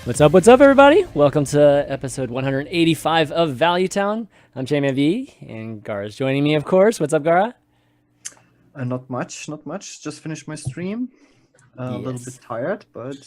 What's up, everybody? Welcome to episode 185 of Value Town. I'm ChanmanV, and Gaara's joining me, of course. What's up, Gaara? Not much. Just finished my stream. A little bit tired, but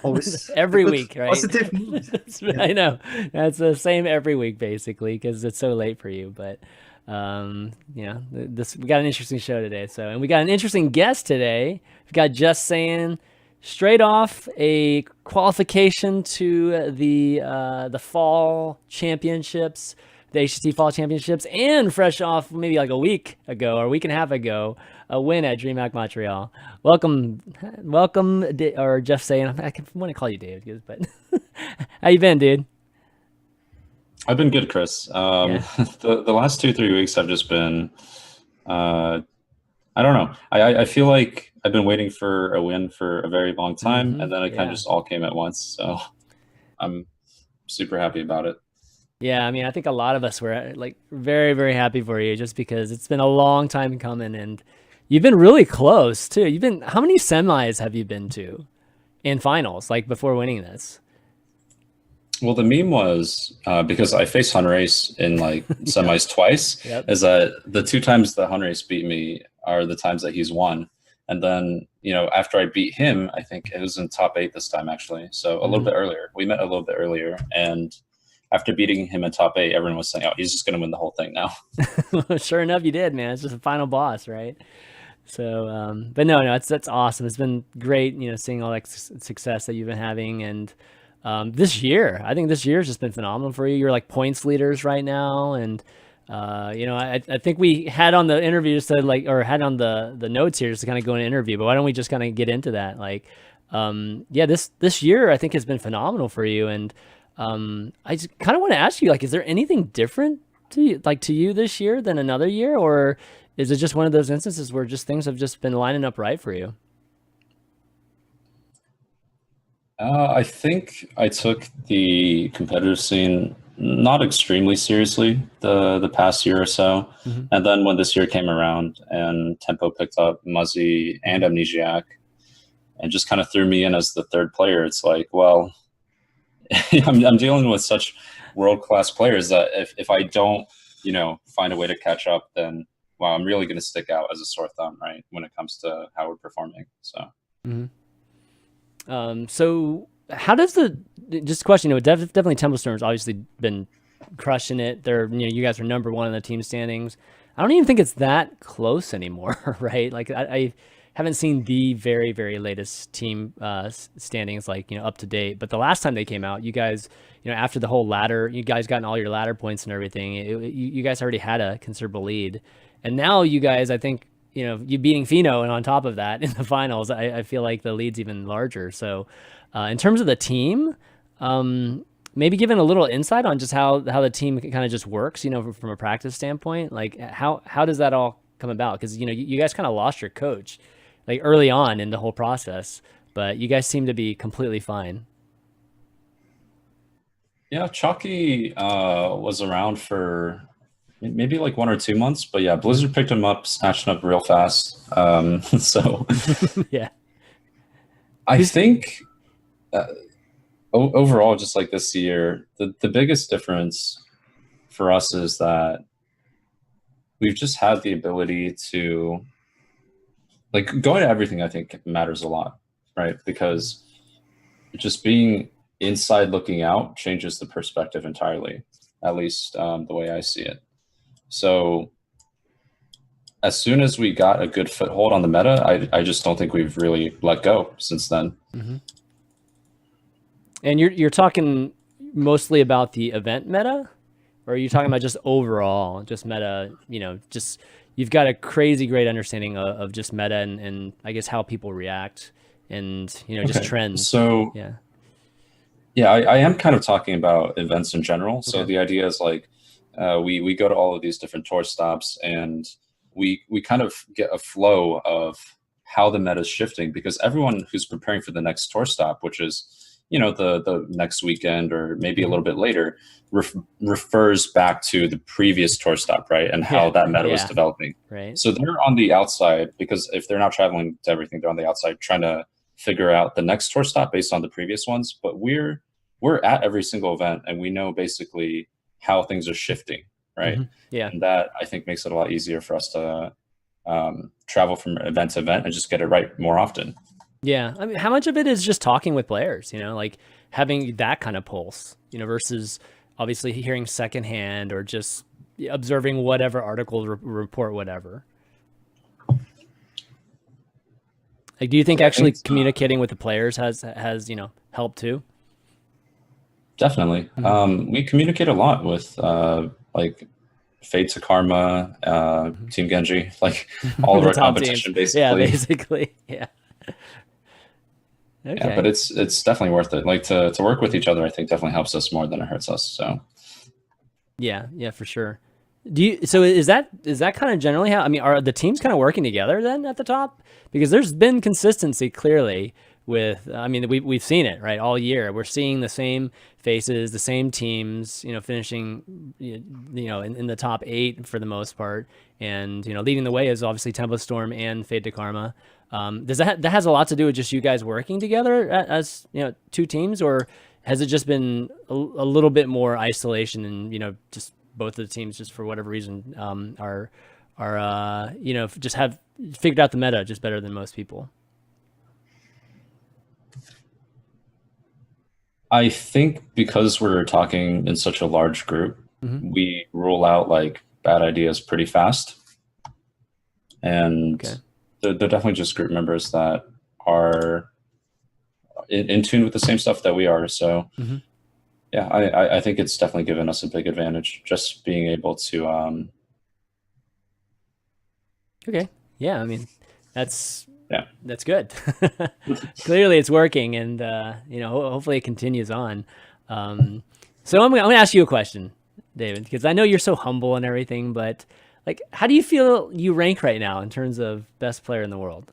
always every week, right? Positive mood. Yeah. I know. That's the same every week, basically, because it's so late for you. But we got an interesting show today. And we got an interesting guest today. We've got Justsaiyan. Straight off a qualification to the Fall Championships, the HCT Fall Championships, and fresh off maybe like a week ago or a week and a half ago, a win at Dreamhack Montreal. Welcome, or Justsaiyan. I want to call you David, but how you been, dude? I've been good, Chris. The last 2-3 weeks have just been, I don't know. I feel like I've been waiting for a win for a very long time, and then it kind of just all came at once. So I'm super happy about it. Yeah, I mean, I think a lot of us were like very, very happy for you just because it's been a long time coming, and you've been really close too. How many semis have you been to in finals, like before winning this? Well, the meme was because I faced Hunrace in like semis twice, is that the 2 times that Hunrace beat me are the times that he's won. And then, after I beat him, I think it was in top 8 this time, actually. So a little bit earlier. We met a little bit earlier. And after beating him in top 8, everyone was saying, oh, he's just going to win the whole thing now. Sure enough, you did, man. It's just a final boss, right? So, but no, that's awesome. It's been great, seeing all that success that you've been having. And I think this year has just been phenomenal for you. You're like points leaders right now. And I think we had on the interview said had on the notes here just to kind of go in an interview, but why don't we just kind of get into that? This year I think has been phenomenal for you. And I just kind of want to ask you, is there anything different to you this year than another year? Or is it just one of those instances where just things have just been lining up right for you? I think I took the competitive scene not extremely seriously the past year or so. And then when this year came around and Tempo picked up Muzzy and Amnesiac and just kind of threw me in as the third player, it's like, well, I'm dealing with such world-class players that if I don't, find a way to catch up, then, well, I'm really going to stick out as a sore thumb, right, when it comes to how we're performing. So. So how does just a question, definitely Templestorm's obviously been crushing it. You guys are number 1 in the team standings. I don't even think it's that close anymore, right? Like I haven't seen the very, very latest team standings, up to date. But the last time they came out, you guys, after the whole ladder, you guys gotten all your ladder points and everything. You guys already had a considerable lead. And now you guys, I think, you beating Fino, and on top of that in the finals, I feel like the lead's even larger. So in terms of the team, maybe giving a little insight on just how the team kind of just works, from a practice standpoint, like how does that all come about? Because, you guys kind of lost your coach like early on in the whole process, but you guys seem to be completely fine. Yeah, Chalky was around for maybe like 1 or 2 months, but yeah, Blizzard picked him up, snatched him up real fast. So yeah, I think overall, just like this year, the biggest difference for us is that we've just had the ability to going to everything. I think matters a lot, right? Because just being inside looking out changes the perspective entirely, at least the way I see it. So as soon as we got a good foothold on the meta, I just don't think we've really let go since then. And you're talking mostly about the event meta, or are you talking about just overall, just meta, just you've got a crazy great understanding of just meta and I guess how people react and, just trends. So yeah, I am kind of talking about events in general. So the idea is we go to all of these different tour stops and we kind of get a flow of how the meta is shifting, because everyone who's preparing for the next tour stop, which is, the next weekend or maybe a little bit later, refers back to the previous tour stop, right? And how that meta was developing. Right. So they're on the outside, because if they're not traveling to everything, they're on the outside trying to figure out the next tour stop based on the previous ones, but we're at every single event and we know basically how things are shifting, right? Yeah. And that I think makes it a lot easier for us to travel from event to event and just get it right more often. Yeah. I mean, how much of it is just talking with players, like having that kind of pulse, versus obviously hearing secondhand or just observing whatever article, report, whatever. Like, do you think actually communicating with the players has helped too? Definitely. We communicate a lot with like Fade to Karma, Team Genji, like all of our competition teams. basically. Yeah, basically. Yeah. Okay. Yeah, but it's definitely worth it. Like to work with each other, I think definitely helps us more than it hurts us. So yeah, for sure. So is that kind of generally how, I mean, are the teams kind of working together then at the top? Because there's been consistency clearly with, I mean, we've seen it right all year. We're seeing the same faces, the same teams, finishing, in the top 8 for the most part. And, leading the way is obviously Tempest Storm and Fade to Karma. Does that has a lot to do with just you guys working together as, 2 teams, or has it just been a little bit more isolation and, just both of the teams, just for whatever reason, are just have figured out the meta just better than most people? I think because we're talking in such a large group, we rule out like bad ideas pretty fast. And they're definitely just group members that are in tune with the same stuff that we are. So yeah, I think it's definitely given us a big advantage, just being able to Okay. Yeah, I mean, that's good. Clearly it's working, and hopefully it continues on. So I'm gonna ask you a question, David, because I know you're so humble and everything, but like, how do you feel you rank right now in terms of best player in the world?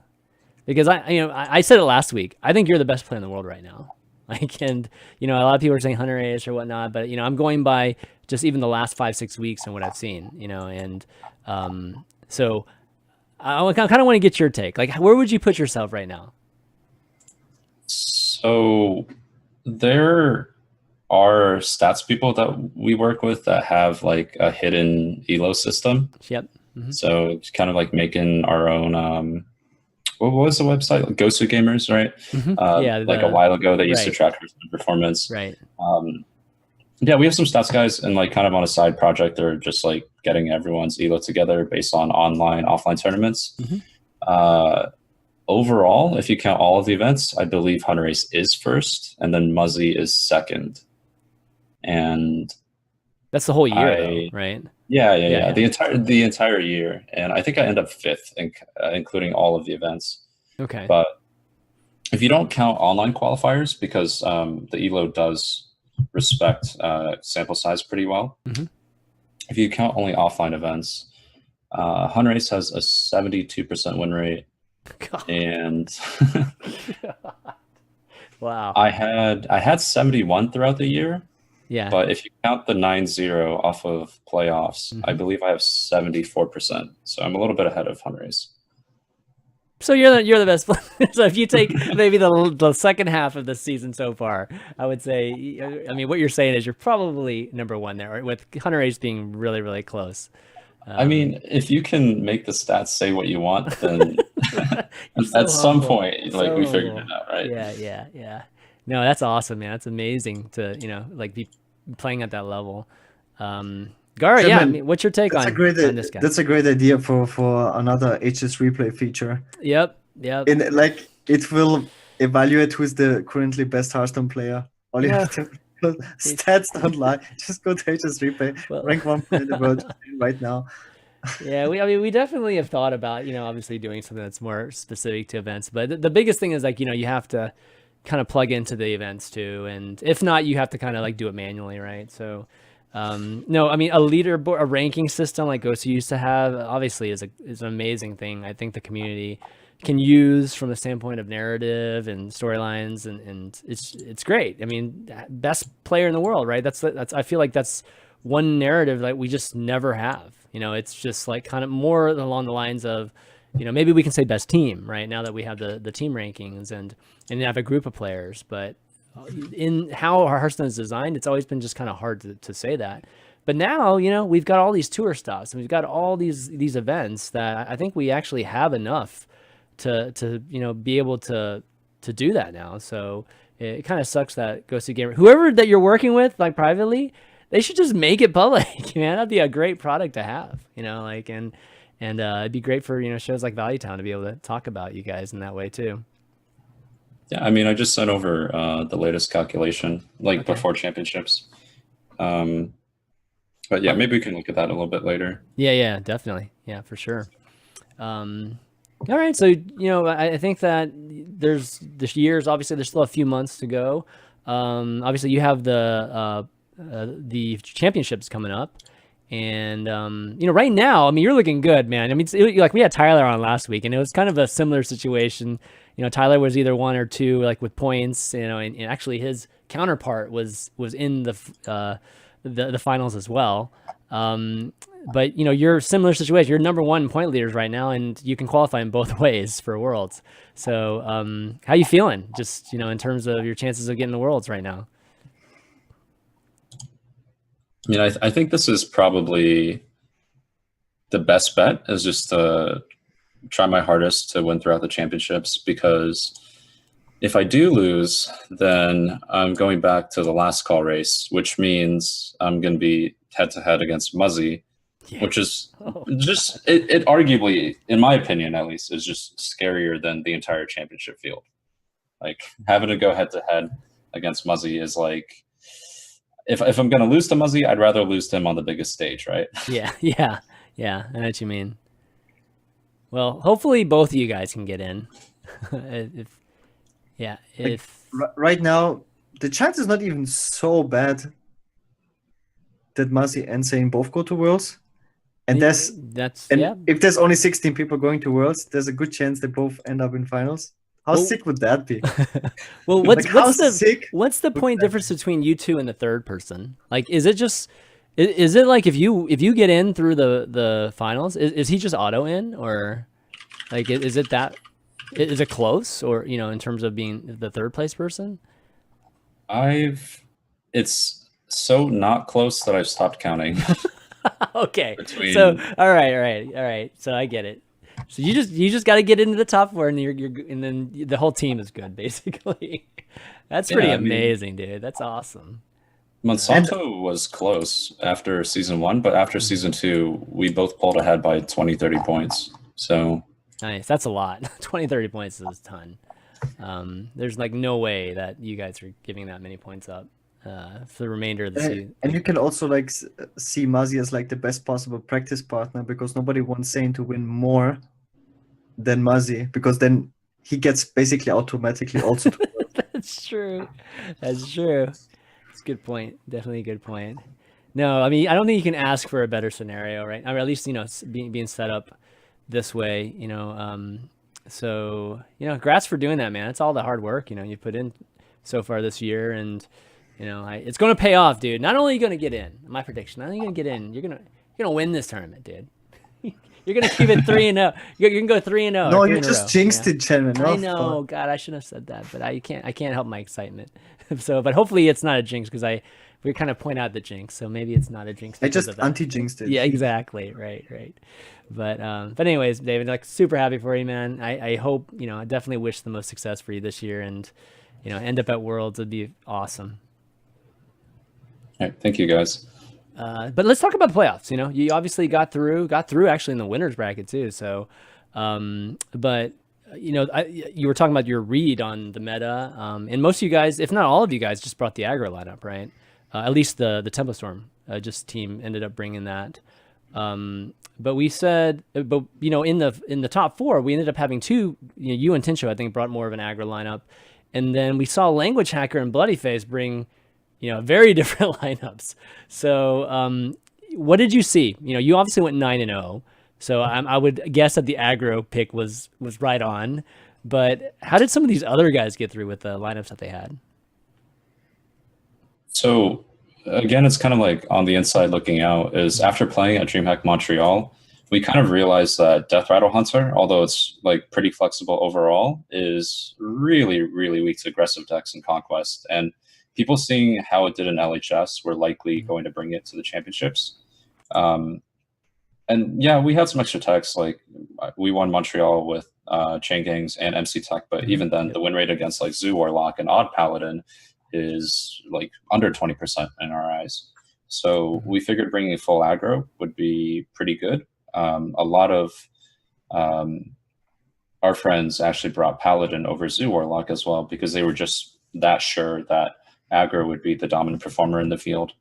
Because I said it last week. I think you're the best player in the world right now. Like, and a lot of people are saying Hunter Ace or whatnot, but I'm going by just even the last 5-6 weeks and what I've seen. And so I kind of want to get your take. Like, where would you put yourself right now? So there are stats people that we work with that have like a hidden elo system. Yep. So it's kind of like making our own what was the website? Like Gosu Gamers, right? Like a while ago, they used to track our performance. Right. Yeah, we have some stats guys, and like kind of on a side project, they're just like getting everyone's elo together based on online, offline tournaments. Overall, if you count all of the events, I believe Hunter Ace is first, and then Muzzy is second. And that's the whole year, though, right? Yeah. The entire year, and I think I end up 5th, including all of the events. Okay. But if you don't count online qualifiers, because the elo does respect sample size pretty well. If you count only offline events, Hunter Ace has a 72% win rate. God. And wow. I had 71 throughout the year. Yeah. But if you count the 9-0 off of playoffs, I believe I have 74%. So I'm a little bit ahead of Hunter Ace. So you're the best player. So if you take maybe the second half of the season so far, I would say, I mean, what you're saying is you're probably number 1 there, right? With Hunter Ace being really, really close. I mean, if you can make the stats say what you want, then at some point, we figured it out, right? Yeah. No, that's awesome, man. That's amazing to, like be playing at that level. Gaara, yeah, I mean, what's your take on this guy? That's a great idea for another HS replay feature. Yep. And like it will evaluate who's the currently best Hearthstone player. All you have to stats don't lie. Just go to HS replay. Rank 1 in the world right now. Yeah, we definitely have thought about, obviously doing something that's more specific to events. But the biggest thing is like, you have to kind of plug into the events too, and if not, you have to kind of like do it manually, right? So no, I mean, a leaderboard, a ranking system like Gosu used to have, obviously is an amazing thing. I think the community can use from the standpoint of narrative and storylines, and it's great. I mean, best player in the world, right? That's I feel like that's one narrative that we just never have. It's just like kind of more along the lines of, maybe we can say best team right now that we have the team rankings and have a group of players. But in how our Hearthstone is designed, it's always been just kind of hard to say that. But now, we've got all these tour stops and we've got all these events that I think we actually have enough to be able to do that now. So it kind of sucks that Ghosted Gamer, whoever that you're working with, like privately, they should just make it public, man. That'd be a great product to have, and it'd be great for, shows like Value Town to be able to talk about you guys in that way too. Yeah, I mean, I just sent over the latest calculation, like before championships. But yeah, maybe we can look at that a little bit later. Yeah, definitely. Yeah, for sure. All right, so I think that there's this year's obviously there's still a few months to go. Obviously, you have the championships coming up, and right now, I mean, you're looking good, man. I mean, like we had Tyler on last week, and it was kind of a similar situation. Tyler was either 1 or 2, like with points, and actually his counterpart was in the finals as well. But you're a similar situation. You're number 1 point leaders right now, and you can qualify in both ways for Worlds. So how you feeling just in terms of your chances of getting the Worlds right now? I mean, I think this is probably the best bet, is just to try my hardest to win throughout the championships, because if I do lose, then I'm going back to the last call race, which means I'm going to be head-to-head against Muzzy, which is just, it arguably, in my opinion at least, is just scarier than the entire championship field. Like, having to go head-to-head against Muzzy is like, if I'm going to lose to Muzzy, I'd rather lose to him on the biggest stage, right? Yeah, I know what you mean. Well, hopefully both of you guys can get in. Right now, the chance is not even so bad that Muzzy and Zayn both go to Worlds. And if there's only 16 people going to Worlds, there's a good chance they both end up in finals. How sick would that be? Well, what's the point difference between you two and the third person? Like, is it like if you get in through the finals, is he just auto in, or like is it close, or in terms of being the third place person? It's so not close that I've stopped counting. Okay. So all right. So I get it. So you just got to get into the top 4, and and then the whole team is good, basically. That's pretty amazing, dude. That's awesome. Monsanto was close after season 1, but after season 2, we both pulled ahead by 20, 30 points. So nice. That's a lot. 20, 30 points is a ton. There's like no way that you guys are giving that many points up for the remainder of the season. And you can also like see Muzzy as like the best possible practice partner, because nobody wants Zayn to win more than Muzzy, because then he gets basically automatically also to That's true. It's a good point. Definitely a good point. No, I mean, I don't think you can ask for a better scenario, right? I mean, at least, being set up this way, so, congrats for doing that, man. It's all the hard work, you put in so far this year, and, it's going to pay off, dude. Not only are you going to get in, my prediction, not only are you going to get in, you're going to win this tournament, dude. You're going to keep it 3-0. You can go 3-0. No, you just jinxed it, Chanman. I know. God, I shouldn't have said that, but I can't help my excitement. So, but hopefully it's not a jinx, because we kind of point out the jinx, so maybe it's not a jinx. I just anti-jinxed it. Yeah, exactly. Right. But anyways, David, like, super happy for you, man. I hope, I definitely wish the most success for you this year, and, end up at Worlds would be awesome. All right, thank you, guys. But let's talk about the playoffs. You obviously got through actually in the winners bracket too. So, but you were talking about your read on the meta, and most of you guys, if not all of you guys, just brought the aggro lineup, right? At least the Tempo Storm just team ended up bringing that. But we said, in the top 4, we ended up having 2. You and Tincho, I think, brought more of an aggro lineup, and then we saw Language Hacker and Bloodyface bring very different lineups. So what did you see? You obviously went 9-0. So I would guess that the aggro pick was right on. But how did some of these other guys get through with the lineups that they had? So again, it's kind of like on the inside looking out, is after playing at Dreamhack Montreal, we kind of realized that Death Rattle Hunter, although it's like pretty flexible overall, is really, really weak to aggressive decks in Conquest. And people seeing how it did in LHS were likely going to bring it to the championships. And yeah, we had some extra techs. Like we won Montreal with Chain Gangs and MC Tech, but even then, the win rate against like Zoo Warlock and Odd Paladin is like under 20% in our eyes. So we figured bringing full aggro would be pretty good. A lot of our friends actually brought Paladin over Zoo Warlock as well because they were just that sure that aggro would be the dominant performer in the field.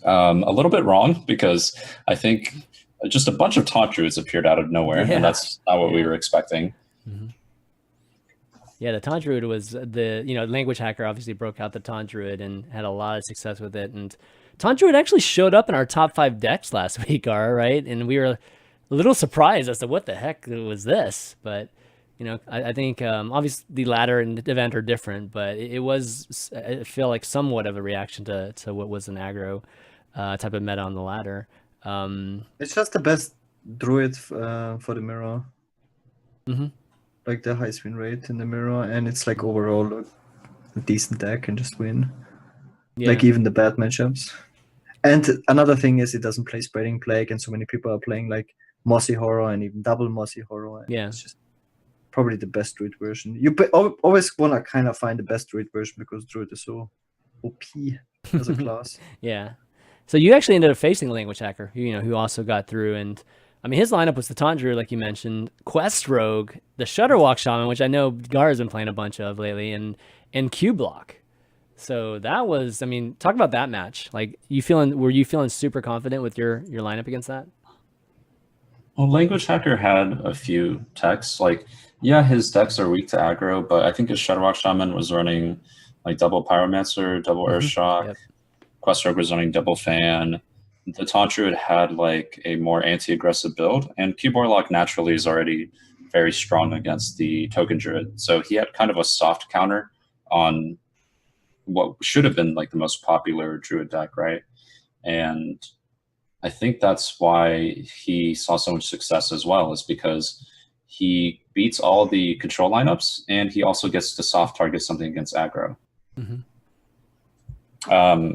A little bit wrong because I think just a bunch of taunt druids appeared out of nowhere, and that's not what we were expecting. Yeah, the taunt druid was the, language hacker obviously broke out the taunt druid and had a lot of success with it. And taunt druid actually showed up in our top 5 decks last week, Gaara, right? And we were a little surprised as to what the heck was this. But, I think obviously the ladder and the event are different, but it was, I feel like somewhat of a reaction to what was an aggro type of meta on the ladder. It's just the best druid for the mirror. Like the highest win rate in the mirror, and it's like overall a decent deck and just win. Like even the bad matchups. And another thing is it doesn't play Spreading Plague, and so many people are playing like Mossy Horror and even double Mossy Horror. It's just probably the best druid version. You always want to kind of find the best druid version because druid is so OP as a class. So you actually ended up facing Language Hacker, who also got through. And I mean, his lineup was the Taunt Druid, like you mentioned, Quest Rogue, the Shutterwalk Shaman, which I know Gaara's been playing a bunch of lately, and Q Block. So that was, I mean, talk about that match. Like, were you feeling super confident with your lineup against that? Well, Language Hacker had a few techs. Like, yeah, his decks are weak to aggro, but I think his Shutterwalk Shaman was running like double Pyromancer, double Earthshock. Quest Rogue was running double Fan. The Taunt Druid had like a more anti-aggressive build, and Cube Warlock naturally is already very strong against the Token Druid. So he had kind of a soft counter on what should have been like the most popular Druid deck, right? And I think that's why he saw so much success as well, is because he beats all the control lineups, and he also gets to soft target something against aggro.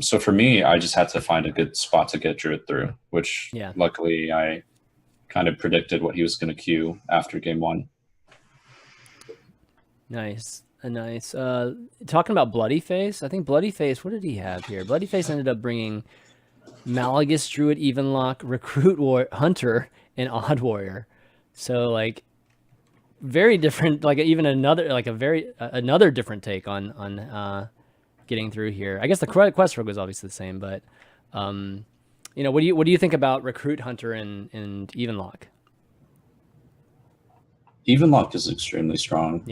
So for me, I just had to find a good spot to get Druid through, which luckily I kind of predicted what he was going to queue after game 1. Nice. Talking about Bloody Face, I think Bloody Face, what did he have here? Bloody Face ended up bringing Malagus, Druid, Evenlock, Recruit Hunter, and Odd Warrior. So like very different, like even another different take on getting through here. I guess the Quest Rogue was obviously the same, but what do you think about Recruit Hunter and Evenlock? Evenlock is extremely strong.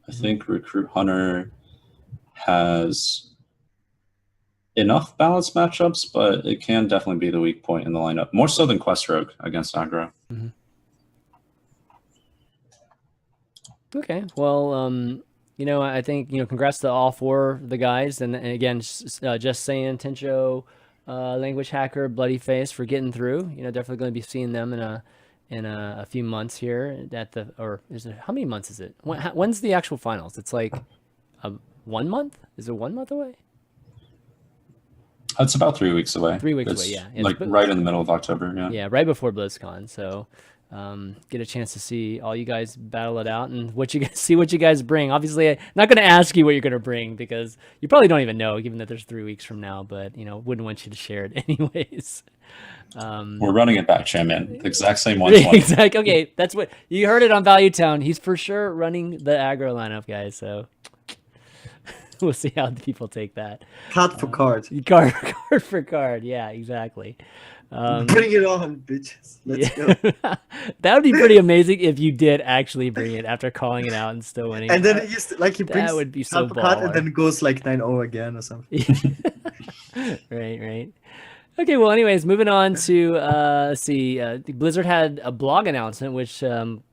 I think Recruit Hunter has enough balanced matchups, but it can definitely be the weak point in the lineup, more so than Quest Rogue against aggro. Okay, well, I think, congrats to all 4 of the guys. And again, Justsaiyan, Tencho, Language Hacker, Bloody Face for getting through. Definitely going to be seeing them in a few months here how many months is it? When's the actual finals? It's like 1 month? Is it 1 month away? It's about 3 weeks away. 3 weeks away, yeah. Like right in the middle of October, Yeah, right before BlizzCon. So get a chance to see all you guys battle it out and what you guys bring. Obviously, I'm not going to ask you what you're going to bring because you probably don't even know, given that there's 3 weeks from now. But wouldn't want you to share it anyways. We're running it back, Chanman. The exact same one. Exactly. Okay, that's what you heard it on Value Town. He's for sure running the aggro lineup, guys. So we'll see how people take that. Card for card. Card for card. Yeah, exactly. Bring it on, bitches. Let's go. That would be pretty amazing if you did actually bring it after calling it out and still winning. And then he brings that would be so card and then goes like 9-0 again or something. Right. Okay, well, anyways, moving on to Blizzard had a blog announcement, which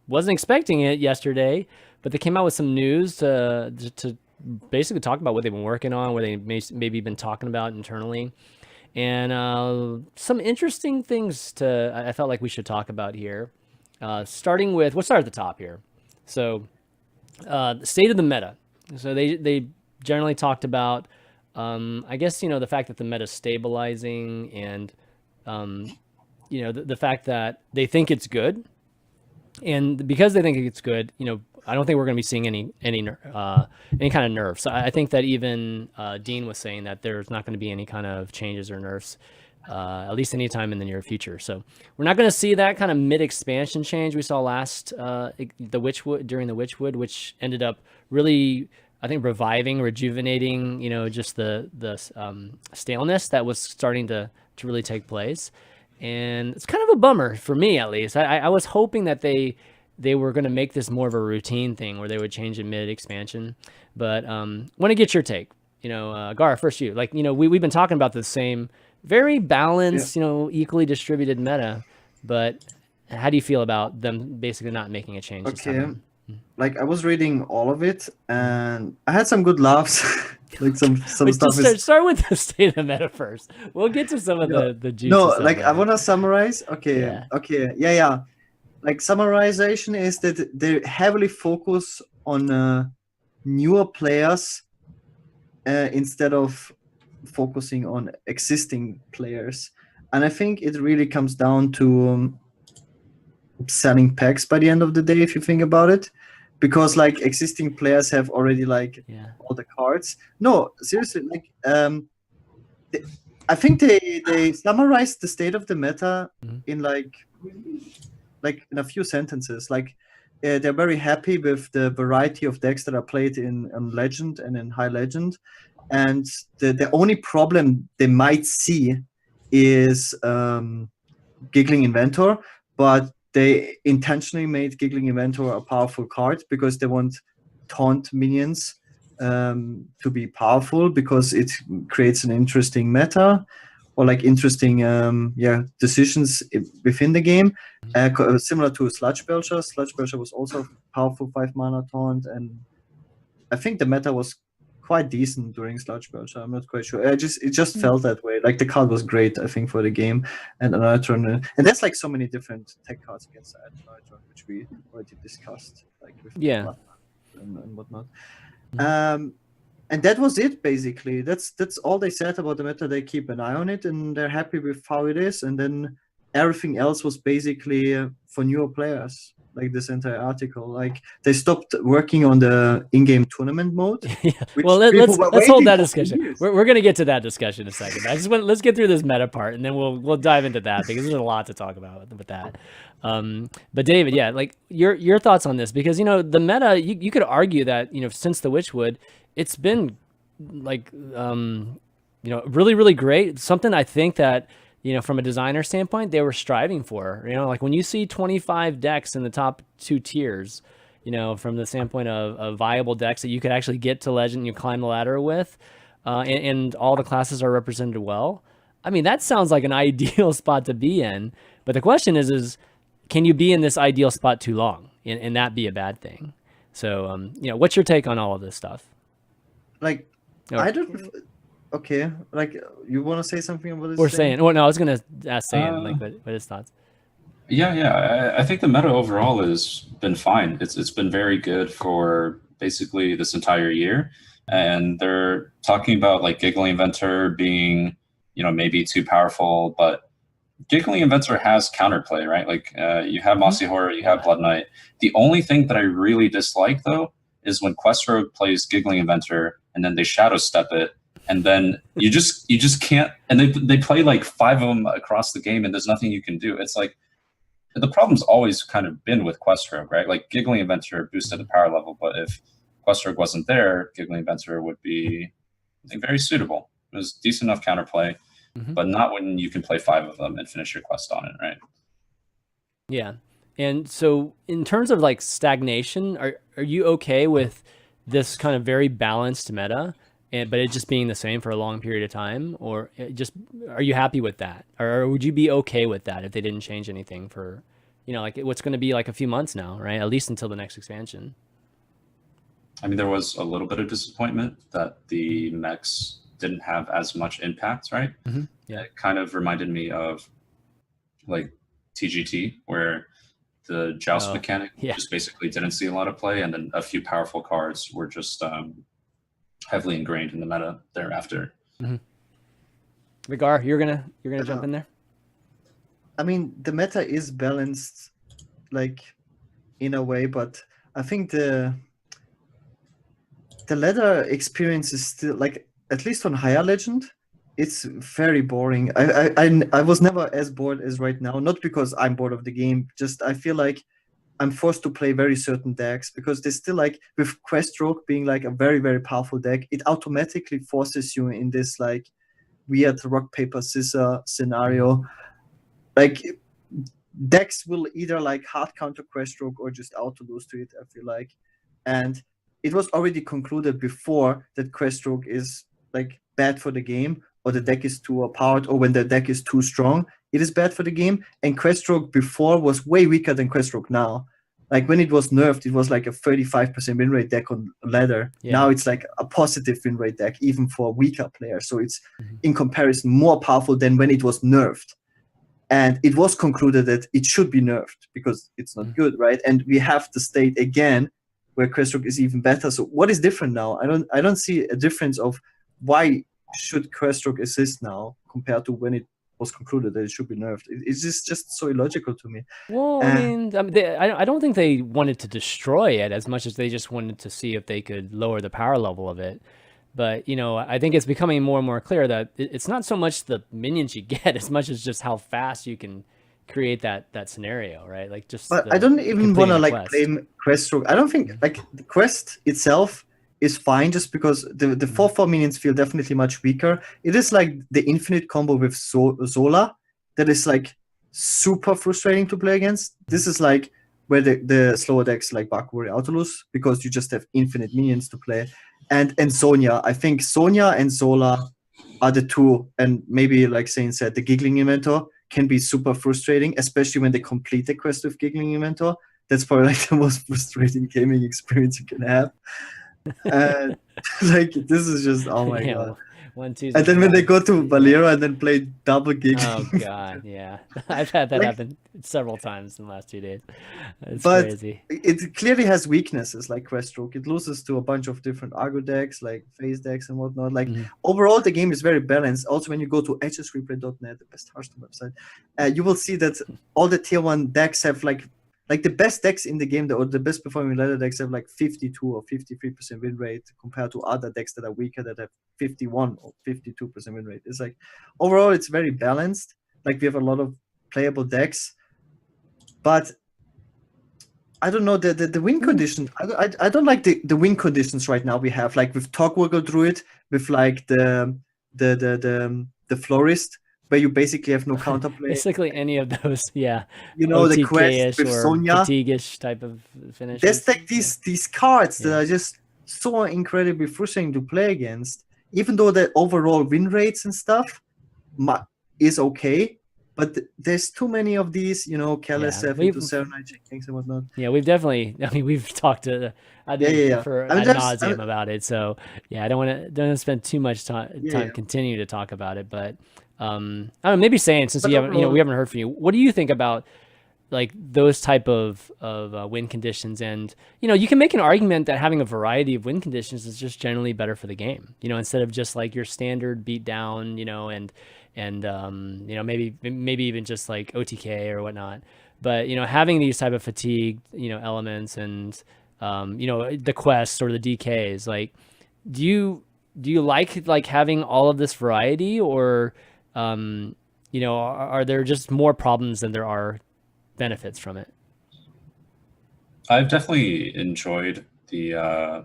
wasn't expecting it yesterday, but they came out with some news to basically talk about what they've been working on, what they maybe been talking about internally. And some interesting things I felt like we should talk about here. Starting with, we'll start at the top here. So, the state of the meta. So they generally talked about, I guess, the fact that the meta is stabilizing, and the fact that they think it's good, and because they think it's good, I don't think we're going to be seeing any kind of nerfs. I think that even Dean was saying that there's not going to be any kind of changes or nerfs, at least anytime in the near future. So we're not going to see that kind of mid-expansion change we saw last during the Witchwood, which ended up really, I think, rejuvenating, just the staleness that was starting to really take place. And it's kind of a bummer for me, at least. I was hoping that they were going to make this more of a routine thing where they would change it mid-expansion. But want to get your take. Gaara, first you. We've been talking about the same very balanced, equally distributed meta. But how do you feel about them basically not making a change? Okay. I was reading all of it, and I had some good laughs. some Wait, stuff. Start with the state of the meta first. We'll get to some of the juicy stuff later. I want to summarize. Okay. Yeah. Summarization is that they heavily focus on newer players instead of focusing on existing players, and I think it really comes down to selling packs by the end of the day, if you think about it, because existing players have already all the cards. No, seriously, I think they summarized the state of the meta in in a few sentences. They're very happy with the variety of decks that are played in Legend and in High Legend, and the only problem they might see is Giggling Inventor, but they intentionally made Giggling Inventor a powerful card because they want taunt minions to be powerful, because it creates an interesting meta, or interesting decisions within the game, similar to Sludge Belcher. Sludge Belcher was also powerful 5 mana taunt, and I think the meta was quite decent during Sludge Belcher. I'm not quite sure. It just felt that way. The card was great, I think, for the game. And another turn, and there's so many different tech cards against another turn, which we already discussed, with and whatnot. And that was it, basically. That's all they said about the meta. They keep an eye on it, and they're happy with how it is. And then everything else was basically for newer players. This entire article, they stopped working on the in-game tournament mode. Yeah. Well, let's hold that discussion. We're going to get to that discussion in a second. Let's get through this meta part, and then we'll dive into that, because there's a lot to talk about with that. But David, your thoughts on this, because the meta, you could argue that since the Witchwood, it's been really, really great. Something I think that from a designer standpoint, they were striving for. When you see 25 decks in the top 2 tiers, from the standpoint of viable decks that you could actually get to Legend, you climb the ladder with, and all the classes are represented well. I mean, that sounds like an ideal spot to be in. But the question is can you be in this ideal spot too long and that be a bad thing? So, what's your take on all of this stuff? I don't. Okay, you want to say something about this? We're saying. Well, no, I was gonna ask Saiyan what his thoughts. Yeah. I think the meta overall has been fine. It's been very good for basically this entire year, and they're talking about Giggling Inventor being, maybe too powerful, but Giggling Inventor has counterplay, right? You have Mossy Horror, you have Blood Knight. The only thing that I really dislike though is when Quest Rogue plays Giggling Inventor and then they Shadow Step it. And then you just can't, and they play 5 of them across the game, and there's nothing you can do. It's the problem's always kind of been with Quest Rogue, right? Giggling Inventor boosted the power level, but if Quest Rogue wasn't there, Giggling Inventor would be, I think, very suitable. It was decent enough counterplay, but not when you can play 5 of them and finish your quest on it, right? Yeah. And so in terms of stagnation, are you okay with this kind of very balanced meta? But it just being the same for a long period of time, or are you happy with that, or would you be okay with that if they didn't change anything for, what's going to be a few months now, right? At least until the next expansion. I mean, there was a little bit of disappointment that the mechs didn't have as much impact, right? It kind of reminded me of like TGT, where the joust mechanic just basically didn't see a lot of play, and then a few powerful cards were just heavily ingrained in the meta thereafter. Gaara, you're gonna jump in there? I mean, the meta is balanced, like, in a way, but I think the ladder experience is still, like, at least on higher legend, it's very boring. I was never as bored as right now, not because I'm bored of the game, just I feel like I'm forced to play very certain decks, because there's still, like, with Queststroke being like a very, very powerful deck, it automatically forces you in this like weird rock, paper, scissors scenario. Like, decks will either like hard counter Queststroke or just auto lose to it, I feel like. And it was already concluded before that Queststroke is like bad for the game, or the deck is too overpowered, or when the deck is too strong, it is bad for the game. And Queststroke before was way weaker than Queststroke now. Like, when it was nerfed, it was like a 35% win rate deck on ladder. Now it's like a positive win rate deck, even for weaker players. So it's in comparison more powerful than when it was nerfed. And it was concluded that it should be nerfed because it's not good, right? And we have the state again where Queststroke is even better. So what is different now? I don't see a difference of why should Queststroke exist now compared to when it was concluded that it should be nerfed. It's just so illogical to me. Well, I mean, I don't think they wanted to destroy it as much as they just wanted to see if they could lower the power level of it. But, you know, I think it's becoming more and more clear that it's not so much the minions you get as much as just how fast you can create that scenario, right? Like, just. But I don't even want to like blame Queststroke. I don't think like the quest itself is fine, just because the 4/4 minions feel definitely much weaker. It is like the infinite combo with Zola that is like super frustrating to play against. This is like where the slower decks like Bakuri Autolus, because you just have infinite minions to play. And Sonya, I think Sonya and Zola are the two, and maybe like Zane said, the Giggling Inventor can be super frustrating, especially when they complete the quest with Giggling Inventor. That's probably like the most frustrating gaming experience you can have. Like, this is just, oh my god. 1, 2, and then when they go to Valera and then play double Giggling. Oh god, yeah. I've had that happen several times in the last 2 days. It's crazy. It clearly has weaknesses like Queststroke. It loses to a bunch of different Argo decks, like phase decks and whatnot. Like, overall, the game is very balanced. Also, when you go to hsreplay.net, the best Hearthstone website, you will see that all the tier 1 decks have like the best decks in the game, or the best performing ladder decks have like 52 or 53% win rate compared to other decks that are weaker that have 51 or 52% win rate. It's like, overall, it's very balanced. Like, we have a lot of playable decks, but I don't know, the win conditions. I don't like the win conditions right now we have, like with Togwaggle Druid, with like the Florist, where you basically have no counterplay. Basically any of those, yeah. You know, the quest with Sonya, fatigue-ish type of finish. There's like these cards that are just so incredibly frustrating to play against. Even though the overall win rates and stuff is okay, but there's too many of these, you know, Kalasef into Serenite Kings and whatnot. Yeah, we've definitely. I mean, we've talked to ad nauseum about it. So yeah, I don't want to spend too much time continuing to talk about it, but. I don't know, maybe saying, since we haven't heard from you, what do you think about like those type of win conditions? And, you know, you can make an argument that having a variety of win conditions is just generally better for the game, you know, instead of just like your standard beat down, you know, and you know, maybe even just like OTK or whatnot. But, you know, having these type of fatigue, you know, elements and, you know, the quests or the DKs, like, do you like having all of this variety, or, you know, are there just more problems than there are benefits from it? I've definitely enjoyed the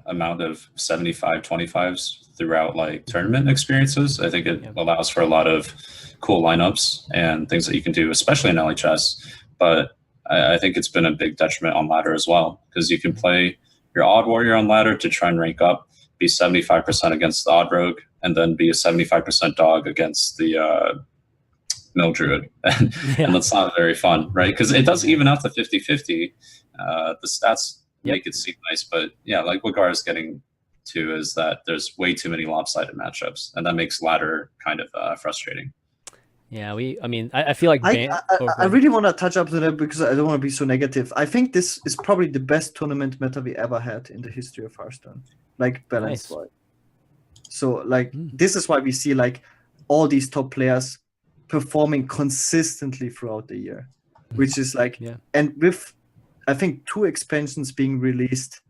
amount of 75-25s throughout like tournament experiences. I think it allows for a lot of cool lineups and things that you can do, especially in LHS. But I think it's been a big detriment on ladder as well, because you can play your Odd Warrior on ladder to try and rank up, be 75% against the Odd Rogue, and then be a 75% dog against the Mill Druid. And that's not very fun, right? Because it does even out to 50-50. The stats make it seem nice, but yeah, like what Gaara is getting to is that there's way too many lopsided matchups, and that makes ladder kind of frustrating. Yeah, I feel like I really want to touch up to that because I don't want to be so negative. I think this is probably the best tournament meta we ever had in the history of Hearthstone, like balance wise. So like this is why we see like all these top players performing consistently throughout the year, which is like, and with I think 2 expansions being released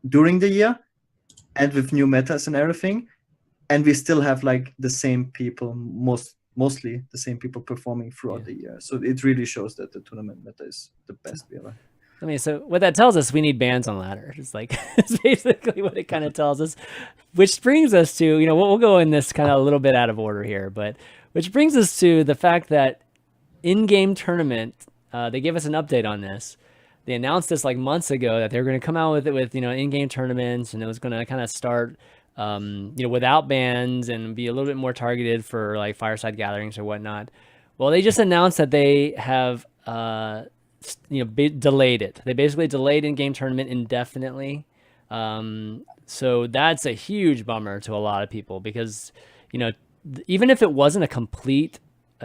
during the year, and with new metas and everything, and we still have like the same people mostly the same people performing throughout the year. So it really shows that the tournament meta is the best we ever. I mean, so what that tells us, we need bans on ladder. It's like, it's basically what it kind of tells us, which brings us to, we'll go in this kind of a little bit out of order here, but which brings us to the fact that in-game tournament, they gave us an update on this. They announced this like months ago that they were going to come out with it with, in-game tournaments, and it was going to kind of start without bans and be a little bit more targeted for like fireside gatherings or whatnot. Well, they just announced that they have, delayed it. They basically delayed in-game tournament indefinitely. So that's a huge bummer to a lot of people because, even if it wasn't a complete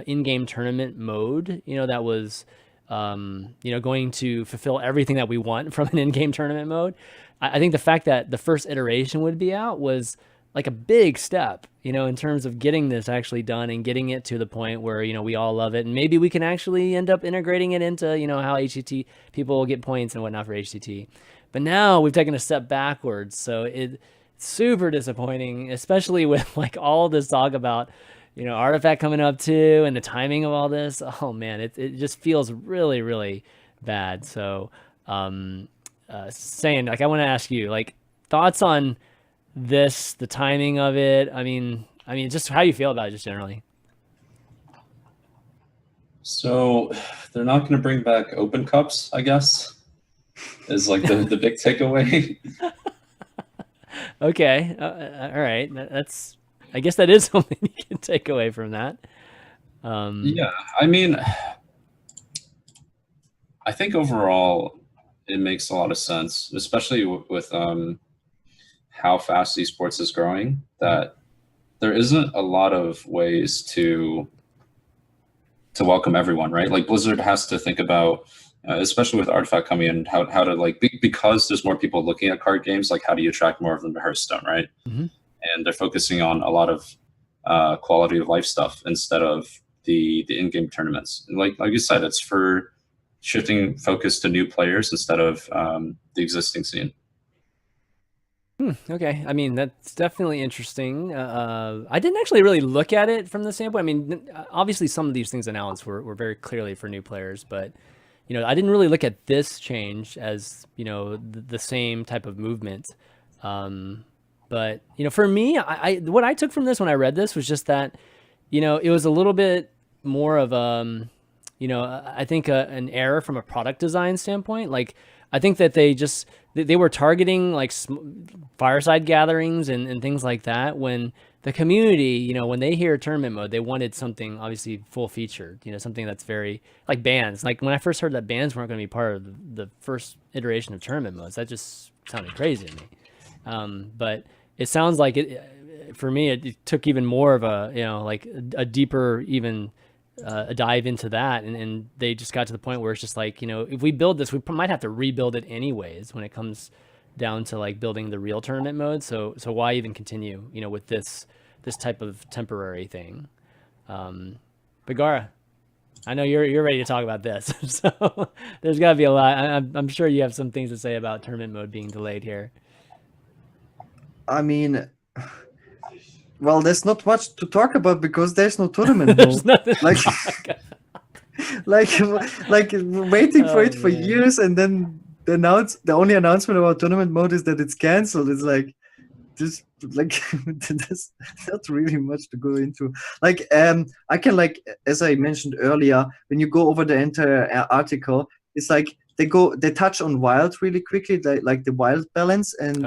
in-game tournament mode, that was, going to fulfill everything that we want from an in-game tournament mode. I think the fact that the first iteration would be out was like a big step, in terms of getting this actually done and getting it to the point where, we all love it. And maybe we can actually end up integrating it into, how HCT people will get points and whatnot for HCT. But now we've taken a step backwards. So it's super disappointing, especially with like all this talk about, Artifact coming up too, and the timing of all this. Oh man, it just feels really, really bad. So, saying like, I want to ask you like thoughts on this, the timing of it. I mean, just how you feel about it, just generally. So they're not going to bring back open cups, I guess, is like the big takeaway. Okay, all right. I guess that is something you can take away from that. Yeah, I mean, I think overall it makes a lot of sense, especially with how fast esports is growing, that there isn't a lot of ways to welcome everyone, right? Like Blizzard has to think about, especially with Artifact coming in, how to like, because there's more people looking at card games, like how do you attract more of them to Hearthstone, right? Mm-hmm. And they're focusing on a lot of quality of life stuff instead of the in-game tournaments. And like you said, it's for shifting focus to new players instead of the existing scene. Okay, I mean, that's definitely interesting. I didn't actually really look at it from the standpoint. I mean, obviously some of these things announced were very clearly for new players, but I didn't really look at this change as the same type of movement. But for me, what I took from this when I read this was just that it was a little bit more of I think an error from a product design standpoint. Like I think that they were targeting like fireside gatherings and things like that, when the community, when they hear tournament mode, they wanted something obviously full featured, something that's very like bans. Like when I first heard that bans weren't going to be part of the first iteration of tournament modes, that just sounded crazy to me. But it sounds like for me, it took even more of a, like a deeper, even a dive into that. And they just got to the point where it's just like, if we build this, we might have to rebuild it anyways when it comes down to like building the real tournament mode. So why even continue, with this type of temporary thing? But Gaara, I know you're ready to talk about this. So there's gotta be a lot. I'm sure you have some things to say about tournament mode being delayed here. I mean, well, there's not much to talk about because there's no tournament mode. like waiting for it for years, and then the only announcement about tournament mode is that it's canceled. It's like just like there's not really much to go into. Like I can, like, as I mentioned earlier, when you go over the entire article, it's like they touch on wild really quickly, like the wild balance, and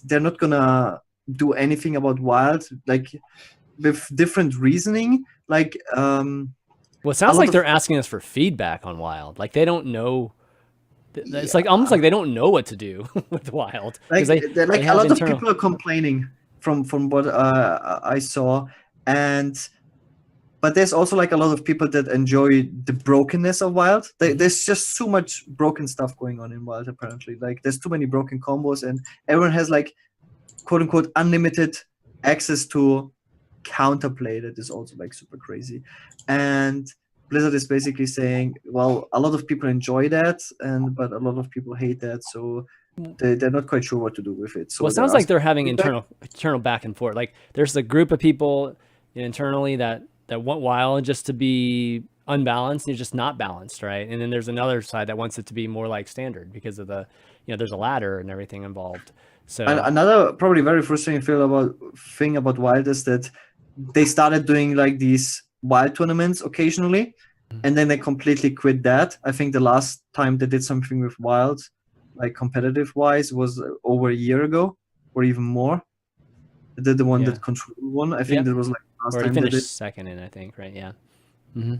they're not gonna do anything about wild, like with different reasoning. Like well, it sounds like they're asking us for feedback on wild. Like they don't know. It's like almost like they don't know what to do with wild. Like a lot of people are complaining from what I saw, and but there's also like a lot of people that enjoy the brokenness of Wild. There's just so much broken stuff going on in Wild, apparently. Like there's too many broken combos, and everyone has like quote unquote unlimited access to counterplay that is also like super crazy. And Blizzard is basically saying, well, a lot of people enjoy that, but a lot of people hate that, so they're not quite sure what to do with it. So well, it sounds like they're having internal back and forth. Like there's a group of people internally that want Wild just to be unbalanced. It's just not balanced, right? And then there's another side that wants it to be more like standard because of the, there's a ladder and everything involved. So and another probably very frustrating thing about Wild is that they started doing like these Wild tournaments occasionally, and then they completely quit that. I think the last time they did something with Wild, like competitive wise, was over a year ago or even more. The one that Control won. I think that was like last time. Or he finished second in, I think, right? Yeah. Mm-hmm.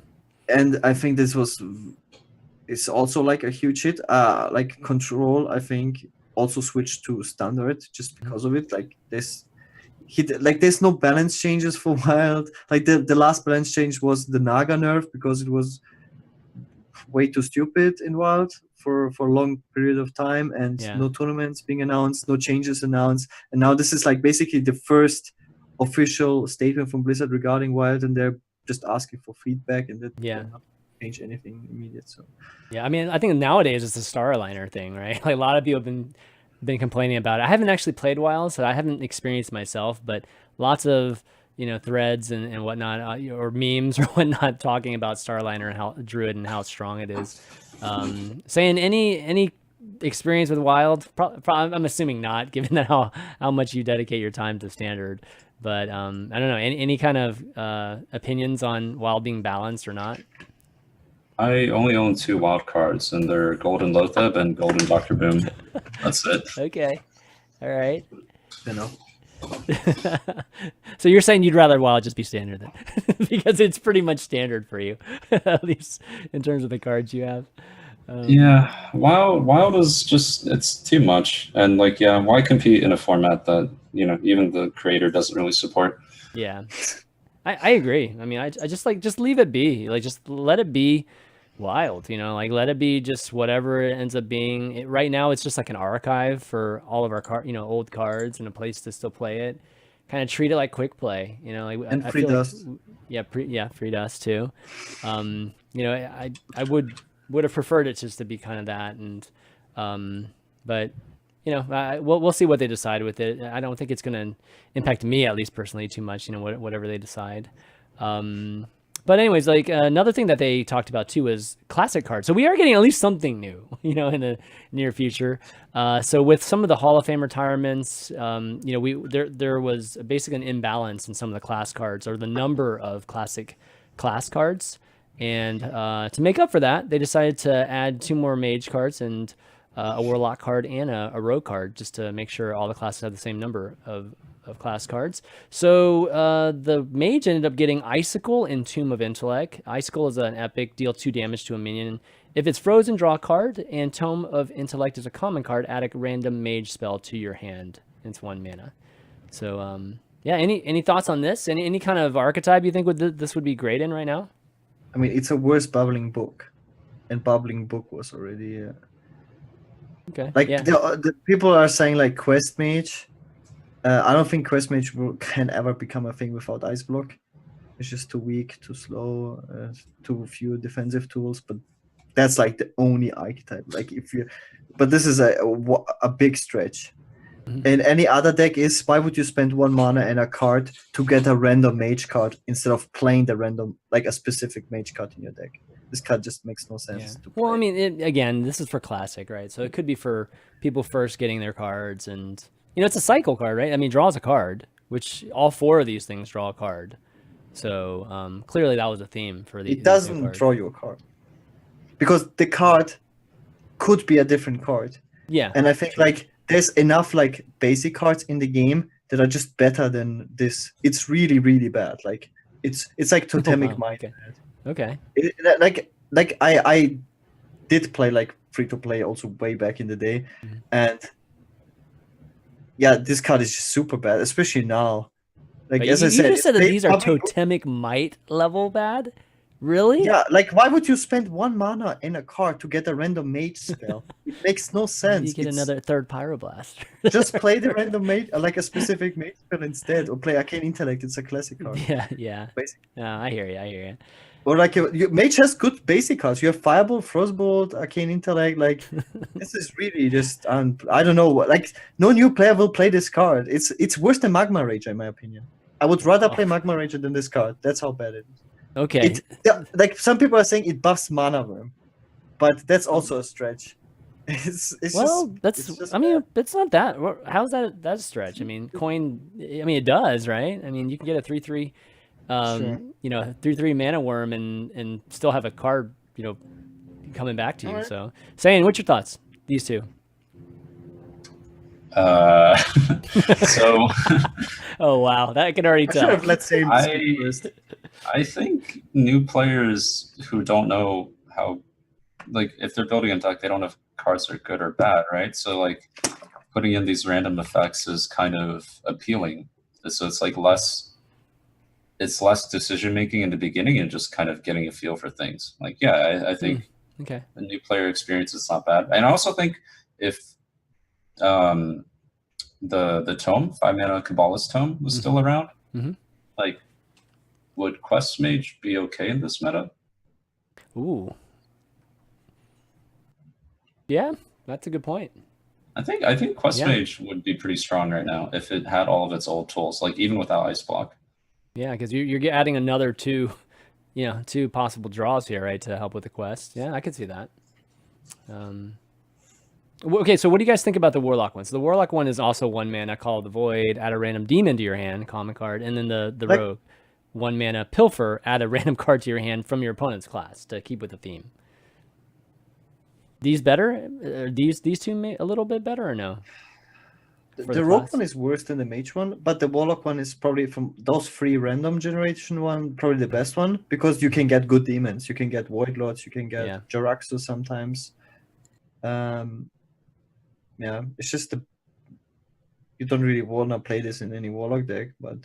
And I think it's also like a huge hit. Like Control, I think, also switched to standard just because of it. Like there's no balance changes for Wild. Like the last balance change was the Naga nerf because it was way too stupid in Wild for a long period of time, and no tournaments being announced, no changes announced, and now this is like basically the first official statement from Blizzard regarding Wild, and they're just asking for feedback, and that not change anything immediate. So I mean, I think nowadays it's a star aligner thing, right? Like a lot of people have been complaining about it. I haven't actually played Wild, so I haven't experienced myself, but lots of threads and whatnot, or memes or whatnot, talking about Starliner and how Druid and how strong it is. Saying any experience with Wild? I'm assuming not, given that how much you dedicate your time to standard. But I don't know. Any kind of opinions on Wild being balanced or not? I only own 2 wild cards, and they're Golden Lotheb and Golden Dr. Boom. That's it. Okay. All right. You know. So you're saying you'd rather Wild just be standard then, because it's pretty much standard for you, at least in terms of the cards you have. Yeah, Wild is just, it's too much, and like, why compete in a format that even the creator doesn't really support? Yeah, I agree. I mean, I just leave it be, like just let it be Wild, like let it be just whatever it ends up being. Right now it's just like an archive for all of our old cards, and a place to still play it. Kind of treat it like quick play, like, and free dust. Free dust too. I would have preferred it just to be kind of that, and but we'll see what they decide with it. I don't think it's going to impact me, at least personally, too much. Whatever they decide. But anyways, like another thing that they talked about too is classic cards. So we are getting at least something new, in the near future. So with some of the Hall of Fame retirements, there was basically an imbalance in some of the class cards, or the number of classic class cards. And to make up for that, they decided to add 2 more mage cards and a warlock card and a rogue card, just to make sure all the classes have the same number of class cards. So the mage ended up getting Icicle and Tomb of Intellect. Icicle is an epic, deal 2 damage to a minion. If it's frozen, draw a card, and Tome of Intellect is a common card. Add a random mage spell to your hand. It's 1 mana. So any thoughts on this? Any kind of archetype you think this would be great in right now? I mean, it's a worse Bubbling Book, and Bubbling Book was already okay. Like the people are saying like Quest Mage. I don't think Quest Mage can ever become a thing without Ice Block. It's just too weak, too slow, too few defensive tools. But that's like the only archetype. Like but this is a big stretch. Mm-hmm. And any other deck is, why would you spend 1 mana and a card to get a random mage card instead of playing the random, like a specific mage card in your deck? This card just makes no sense. Yeah. Well, I mean, again, this is for classic, right? So it could be for people first getting their cards, and it's a cycle card, right? I mean, draws a card, which all 4 of these things draw a card. So clearly that was a theme for the. It doesn't draw you a card, because the card could be a different card. Yeah, and I think like there's enough like basic cards in the game that are just better than this. It's really, really bad. Like it's like Totemic Mind. Okay. Like I did play like free to play also way back in the day, and this card is just super bad, especially now. Like But as you I said, just said that they these are probably- totemic might level bad. Really? Yeah, like why would you spend 1 mana in a card to get a random mage spell? It makes no sense. You get another third Pyroblaster. Just play the random mage, like a specific mage spell instead, or play Arcane Intellect. It's a classic card. Yeah. Basically. No, I hear you. Or like mage has good basic cards. You have Firebolt, Frostbolt, Arcane Intellect. Like this is really just I don't know. Like no new player will play this card. It's worse than Magma Rage in my opinion. I would rather play Magma Rage than this card. That's how bad it is. Okay. Like some people are saying it buffs Mana Worm, but that's also a stretch. It's not that. How's that a stretch? I mean, it does, right? I mean, you can get a 3/3, Sure. 3/3 Mana Worm and still have a card, coming back to you. Alright. So, Saiyan, what's your thoughts? These two. So Oh wow, that I can already I should tell. have let Sam speak first. I think new players who don't know how, like, if they're building a deck, they don't know if cards are good or bad, right? So, like, putting in these random effects is kind of appealing. So it's like less decision making in the beginning and just kind of getting a feel for things. Like, yeah, I think Okay. the new player experience is not bad. And I also think if the tome, 5-mana Kabbalist tome, was still around, like, would Quest Mage be okay in this meta? Ooh. Yeah, that's a good point. I think Quest Mage would be pretty strong right now if it had all of its old tools, like even without Ice Block. Yeah, because you're adding another two possible draws here, right, to help with the quest. Yeah, I could see that. Okay, so what do you guys think about the Warlock one? So the Warlock one is also 1 mana, Call of the Void, add a random demon to your hand, common card, and then the Rogue, 1 mana Pilfer, add a random card to your hand from your opponent's class to keep with the theme. These better? Are these two a little bit better or no? The Rogue one is worse than the Mage one, but the Warlock one is probably from those 3 random generation one, probably the best one, because you can get good demons. You can get Void Lords, you can get Jaraxxus sometimes. Yeah, it's just you don't really want to play this in any Warlock deck, but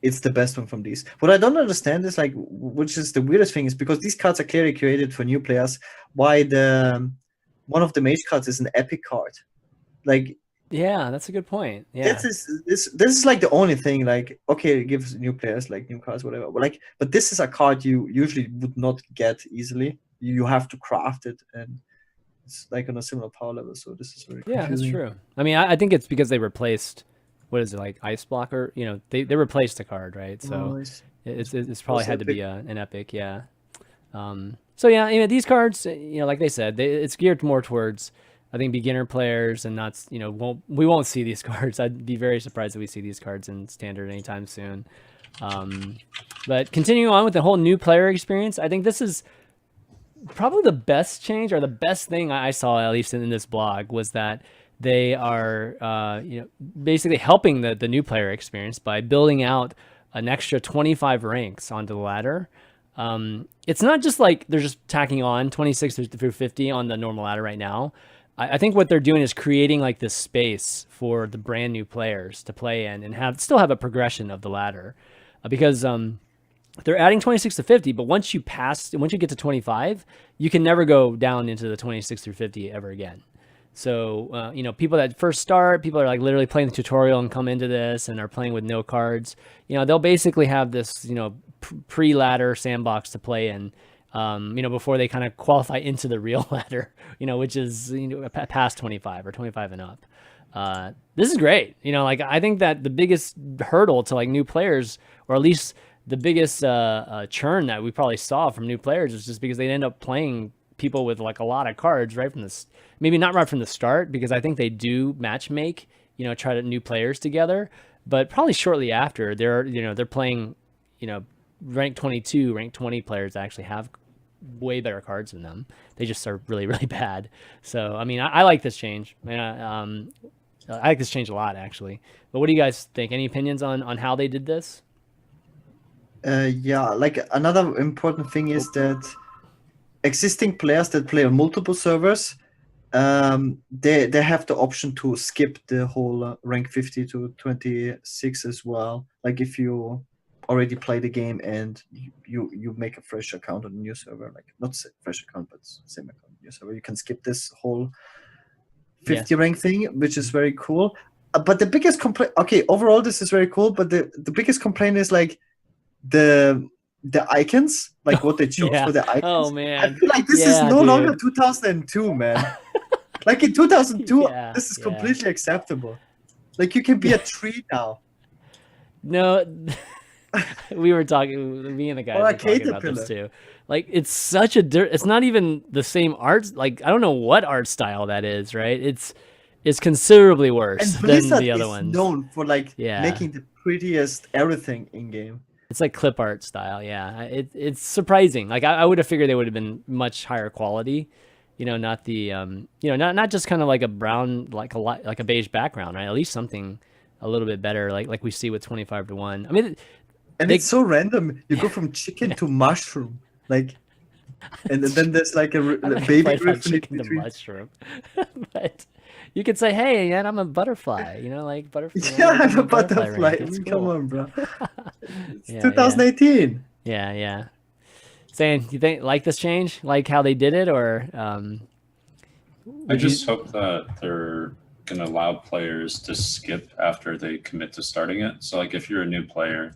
it's the best one from these. What I don't understand is, like, which is the weirdest thing, is because these cards are clearly created for new players, why one of the Mage cards is an epic card. Like, yeah, that's a good point. Yeah, this is like the only thing. Like, okay, it gives new players like new cards, whatever. But this is a card you usually would not get easily. You have to craft it, and it's like on a similar power level. So this is very confusing. That's true. I mean, I think it's because they replaced, what is it, like Ice Blocker? They replaced a card, right? So it's probably had to be an epic. Yeah. So yeah, these cards, like they said, it's geared more towards, I think, beginner players, and not, we won't see these cards. I'd be very surprised if we see these cards in standard anytime soon. But continuing on with the whole new player experience, I think this is probably the best change, or the best thing I saw, at least in this blog, was that they are, basically helping the new player experience by building out an extra 25 ranks onto the ladder. It's not just like they're just tacking on 26 through 50 on the normal ladder right now. I think what they're doing is creating like this space for the brand new players to play in and still have a progression of the ladder, because they're adding 26 to 50, but once you get to 25, you can never go down into the 26 through 50 ever again. So, people that first start, people are like literally playing the tutorial and come into this and are playing with no cards, they'll basically have this, pre-ladder sandbox to play in, before they kind of qualify into the real ladder, which is, past 25 or 25 and up. This is great. I think that the biggest hurdle to like new players, or at least the biggest churn that we probably saw from new players, is just because they end up playing people with like a lot of cards right from this, maybe not right from the start, because I think they do match make, try to new players together, but probably shortly after they're playing, rank 22, rank 20 players that actually have way better cards than them. They just are really, really bad. So, I mean, I like this change. I like this change a lot, actually. But what do you guys think? Any opinions on how they did this? Yeah, like another important thing is that existing players that play on multiple servers they have the option to skip the whole rank 50 to 26 as well. Like if you already play the game and you make a fresh account on a new server, like not fresh account but same account on a new server, you can skip this whole 50 rank thing, which is very cool. But the biggest complaint, okay, overall this is very cool, but the biggest complaint is like the icons, like what they chose for the icons. Oh man, I feel like this is no longer 2002, man. Like in 2002, this is completely acceptable. Like you can be a tree now. No, we were talking. Me and the guys were talking about this too. Like it's such a. It's not even the same art. Like I don't know what art style that is. Right? It's considerably worse than the other ones. Known for like making the prettiest everything in game. It's like clip art style. Yeah, it's surprising. Like I would have figured they would have been much higher quality. You know, not the you know, not just kind of like a brown, like a beige background, right? At least something a little bit better, like we see with 25 to 1. I mean, and it's so random. You go from chicken to mushroom, like, and then there's like a baby chicken to mushroom. But you could say, hey, man, I'm a butterfly. You know, like butterfly. Yeah, I'm a butterfly. Cool. Come on, bro. It's 2018. Yeah. Saying, you think like this change, like how they did it, or I just hope that they're gonna allow players to skip after they commit to starting it. So like if you're a new player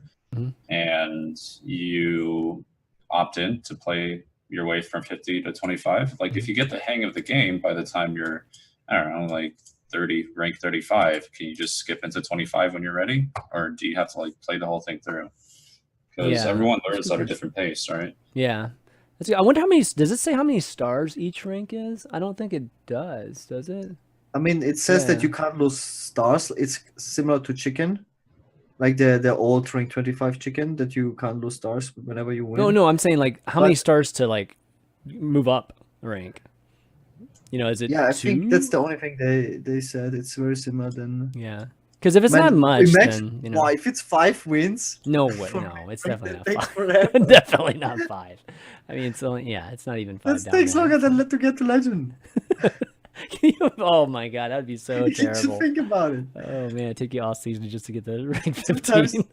and you opt in to play your way from 50 to 25, like if you get the hang of the game by the time you're, I don't know, like 30, rank 35, can you just skip into 25 when you're ready, or do you have to like play the whole thing through? Because everyone learns at a different pace, right? Yeah. I wonder how many, does it say how many stars each rank is? I don't think it does it? I mean, it says that you can't lose stars. It's similar to chicken. Like the old rank 25 chicken, that you can't lose stars whenever you win. No, I'm saying like how many stars to like move up rank? You know, is it I think that's the only thing they said. It's very similar then. Yeah. Because if it's not much, then, you know. If it's 5 wins. No way. No, it's definitely not 5. Definitely not 5. I mean, it's only, it's not even 5. That takes longer than to get to legend. Oh my god, that'd be so terrible. You should think about it. Oh man, it took you all season just to get the rank 15.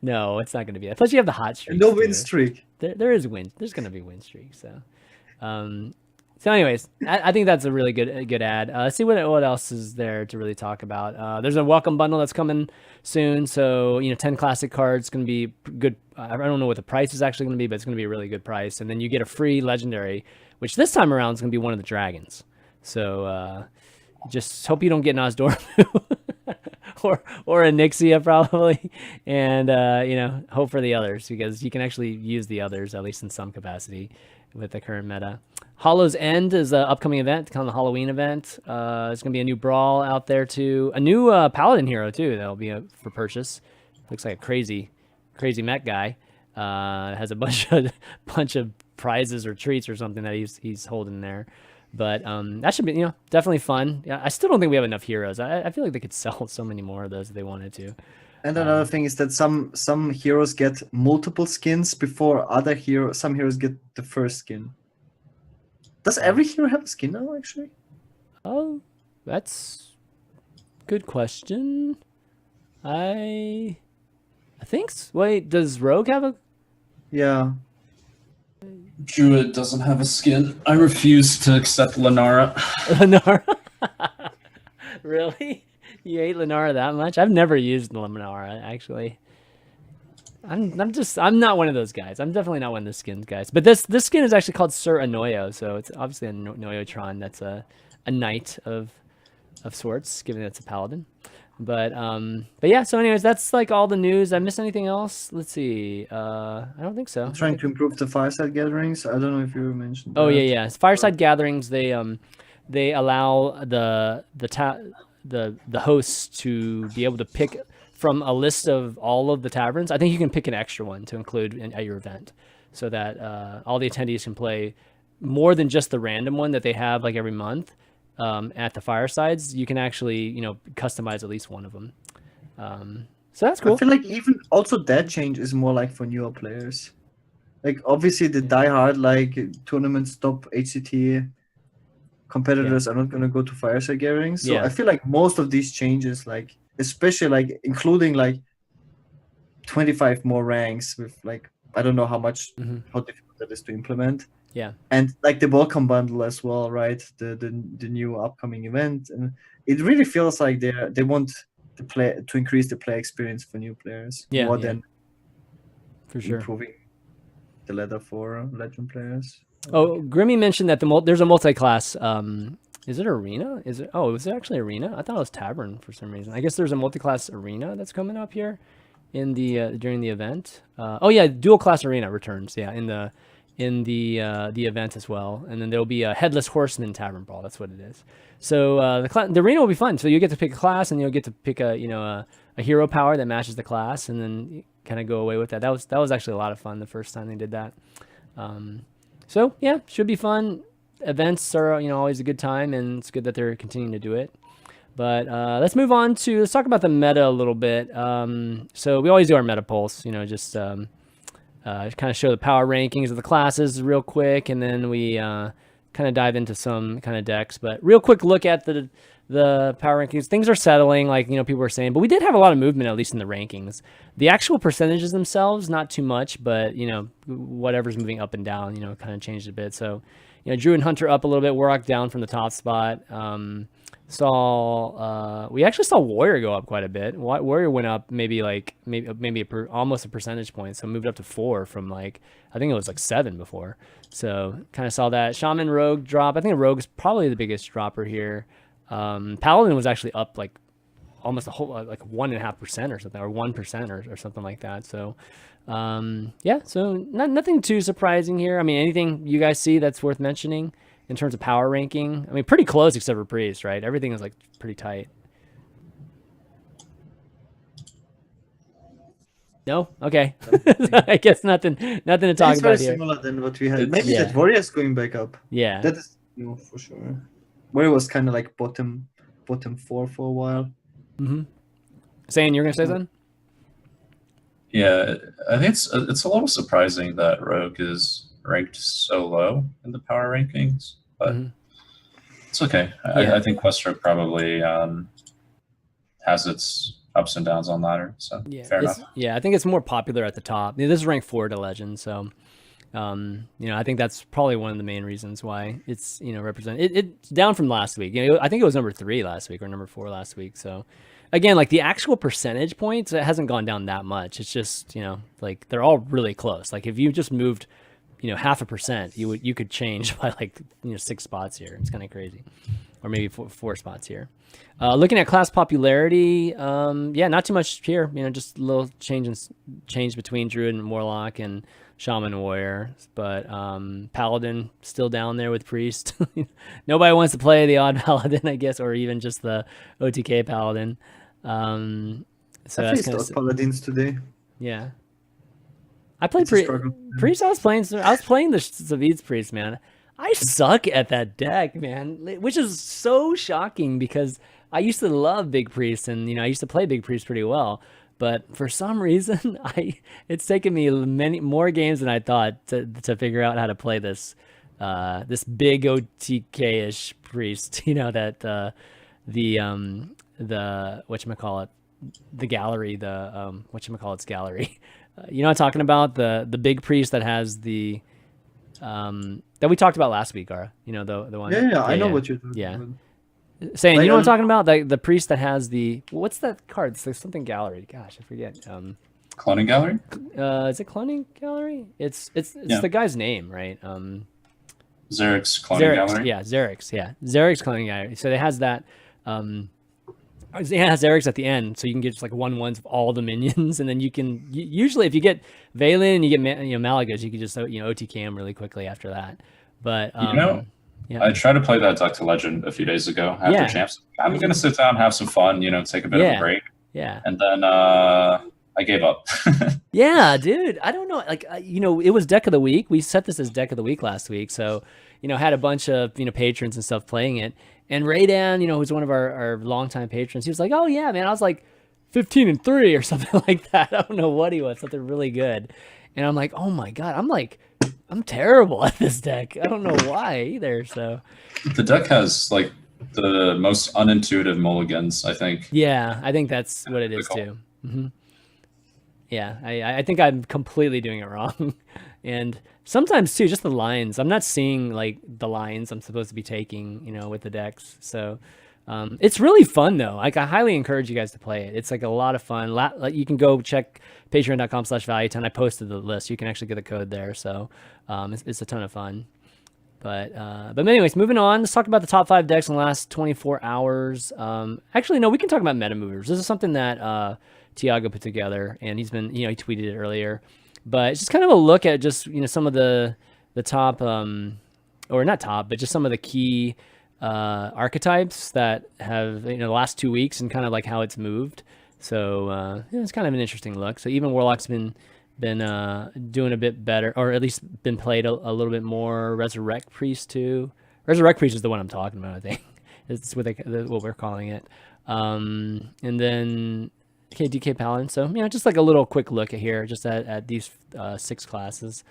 No, it's not going to be that. Plus, you have the hot streak. No win streak. There is win. There's going to be win streak. So, so anyways, I think that's a really good ad. Let's see what else is there to really talk about. There's a welcome bundle that's coming soon. So 10 classic cards going to be good. I don't know what the price is actually going to be, but it's going to be a really good price. And then you get a free legendary, which this time around is going to be one of the dragons. So just hope you don't get Nozdormu or a Nixia probably, and hope for the others, because you can actually use the others at least in some capacity with the current meta. Hollow's End is an upcoming event, kind of the Halloween event. There's going to be a new Brawl out there too, a new Paladin hero too that'll be for purchase. Looks like a crazy mech guy. Has a bunch of prizes or treats or something that he's holding there. But that should be definitely fun. Yeah, I still don't think we have enough heroes. I feel like they could sell so many more of those if they wanted to. And another thing is that some heroes get multiple skins before some heroes get the first skin. Does every hero have a skin now, actually? Oh, that's a good question. I think so. Wait, does Rogue have a? Yeah. Druid doesn't have a skin. I refuse to accept Lenara. Lenara? Really? You hate Lenara that much? I've never used Lenara, actually. I'm not one of those guys. I'm definitely not one of the skins guys. But this skin is actually called Sir Anoyo, so it's obviously a Noyotron that's a knight of sorts, given that it's a paladin. But yeah, so anyways, that's like all the news. I missed anything else? Let's see. I don't think so. I'm trying to improve the fireside gatherings. I don't know if you mentioned that. Oh yeah. It's fireside gatherings, they allow the hosts to be able to pick from a list of all of the taverns. I think you can pick an extra one to include at your event, so that all the attendees can play more than just the random one that they have like every month. At the firesides, you can actually customize at least one of them. So that's cool. I feel like even also that change is more like for newer players. Like obviously the diehard like tournaments top HCT competitors are not going to go to fireside gatherings. So I feel like most of these changes, like especially like including like 25 more ranks with like I don't know how difficult that is to implement. Yeah. And like the welcome bundle as well, right? The new upcoming event, and it really feels like they want to increase the play experience for new players more than for sure improving the ladder for legend players. Oh, Grimmy mentioned that there's a multi-class. Is it arena? Is it? Oh, was it actually arena? I thought it was tavern for some reason. I guess there's a multi-class arena that's coming up here in the during the event. Oh yeah, dual class arena returns. Yeah, in the event as well, and then there'll be a headless horseman tavern brawl. That's what it is. So the arena will be fun. So you get to pick a class, and you'll get to pick a hero power that matches the class, and then kind of go away with that. That was actually a lot of fun the first time they did that. So yeah, should be fun. Events are always a good time, and it's good that they're continuing to do it. But let's talk about the meta a little bit. So we always do our meta pulse, just kind of show the power rankings of the classes real quick, and then we kind of dive into some kind of decks. But real quick look at the power rankings. Things are settling, like people were saying, but we did have a lot of movement, at least in the rankings. The actual percentages themselves, not too much, but whatever's moving up and down, kind of changed a bit. So Drew and Hunter up a little bit, Warrock down from the top spot. We actually saw Warrior go up quite a bit. Warrior went up maybe almost a percentage point, so moved up to 4 from I think it was 7 before. So kind of saw that. Shaman Rogue drop. I think Rogue is probably the biggest dropper here. Paladin was actually up almost a whole 1.5% or something, or 1% or something like that. So so nothing too surprising here. I mean, anything you guys see that's worth mentioning in terms of power ranking? I mean, pretty close except for Priest, right? Everything is pretty tight. No? Okay. I guess nothing to talk about here. It's very similar than what we had. Maybe that Warrior's going back up. Yeah. That is for sure. Warrior was kind of bottom 4 for a while. Mm-hmm. Saying you're going to say something? Yeah, I think it's a little surprising that Rogue is ranked so low in the power rankings, but it's okay. I think Questroke probably has its ups and downs on ladder, so fair enough. Yeah, I think it's more popular at the top. This is ranked 4 to Legend, so I think that's probably one of the main reasons why it's represented. It's down from last week. I think it was number 3 last week or number 4 last week. So again, the actual percentage points, it hasn't gone down that much. It's just they're all really close. If you just moved 0.5%, you could change by 6 spots here. It's kind of crazy, or maybe 4 spots here. Looking at class popularity, not too much here. Just a little change between Druid and Warlock and Shaman and Warrior, but Paladin still down there with Priest. Nobody wants to play the odd Paladin, I guess, or even just the OTK Paladin. So that's kind of Paladins today. Yeah, I played Priest. I was playing the Zavid's Priest, man. I suck at that deck, man, which is so shocking because I used to love Big Priest, and I used to play Big Priest pretty well. But for some reason, it's taken me many more games than I thought to figure out how to play this big OTK-ish Priest. That the whatchamacallit, the gallery, whatchamacallit's gallery. You know what I'm talking about? The big Priest that has the that we talked about last week, Gaara. The one. Yeah, I know what you're talking about. Saying, you know what I'm talking about? The priest that has what's that card? It's something gallery. Gosh, I forget. Cloning gallery? Is it cloning gallery? It's the guy's name, right? Xerx's cloning gallery. Yeah, Xerx. Yeah, Xerx cloning gallery. So it has that. It has Xerx at the end, so you can get just 1/1s of all the minions, and then you can usually if you get Valen and you get Malagas, you can just OTK him really quickly after that. But yeah. I tried to play that deck to Legend a few days ago after Champs. I'm going to sit down, have some fun, take a bit of a break. Yeah. And then I gave up. Yeah, dude. I don't know. It was deck of the week. We set this as deck of the week last week. So, had a bunch of, patrons and stuff playing it. And Raydan, who's one of our longtime patrons, he was like, oh, yeah, man. I was 15-3 or something like that. I don't know what he was. Something really good. and I'm like, oh my god, I'm terrible at this deck. I don't know why either. So the deck has like the most unintuitive mulligans, I think. Yeah, I think that's what it is too. Yeah, I think I'm completely doing it wrong. And sometimes too, just the lines. I'm not seeing like the lines I'm supposed to be taking, you know, with the decks. So it's really fun though. Like I highly encourage you guys to play it. It's like a lot of fun. You can go check patreon.com/value10. I posted the list. You can actually get the code there. So it's a ton of fun. But anyways, moving on. Let's talk about the top 5 decks in the last 24 hours. Actually, no, we can talk about meta movers. This is something that Tiago put together, and he's been, you know, he tweeted it earlier. But it's just kind of a look at just, you know, some of the top, or not top, but just some of the key archetypes that have, you know, the last 2 weeks and kind of like how it's moved. So it's kind of an interesting look. So even Warlock's been doing a bit better, or at least been played a little bit more. Resurrect Priest too. Resurrect Priest is the one I'm talking about, I think. It's what we're calling it. And then DK Paladin. So, you know, just like a little quick look at here, just at these 6 classes.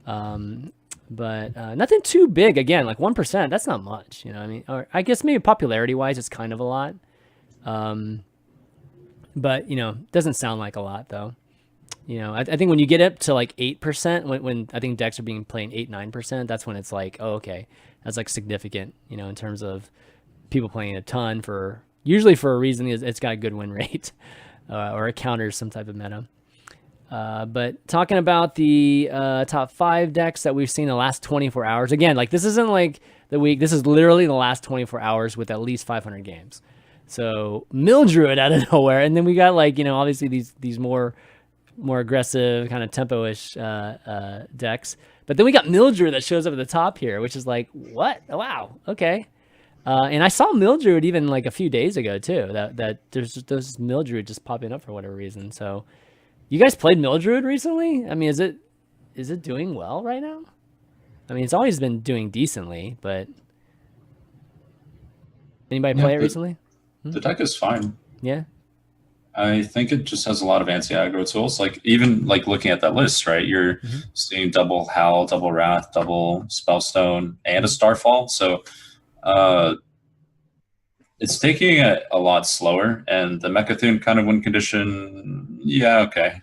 But nothing too big. Again, like 1%, that's not much, you know what I mean? Or I guess maybe popularity wise, it's kind of a lot. But, you know, doesn't sound like a lot though. You know, I think when you get up to like 8%, when I think decks are being playing 8-9%, that's when it's like, oh, okay, that's like significant, you know, in terms of people playing a ton usually for a reason is it's got a good win rate, or it counters some type of meta. But talking about the top 5 decks that we've seen in the last 24 hours, again, like this isn't like the week, this is literally the last 24 hours with at least 500 games. So Mildruid out of nowhere, and then we got like, you know, obviously these more aggressive kind of tempo-ish decks, but then we got Mildruid that shows up at the top here, which is like, what? Wow, okay. And I saw Mildruid even like a few days ago too, that there's Mildruid just popping up for whatever reason. So you guys played Mildruid recently? I mean, is it doing well right now? I mean, it's always been doing decently, but anybody play it recently? The deck is fine. Yeah. I think it just has a lot of anti-aggro tools. Like even like looking at that list, right? You're seeing double Howl, double Wrath, double Spellstone, and a Starfall. So it's taking it a lot slower. And the Mechathune kind of win condition, yeah, okay.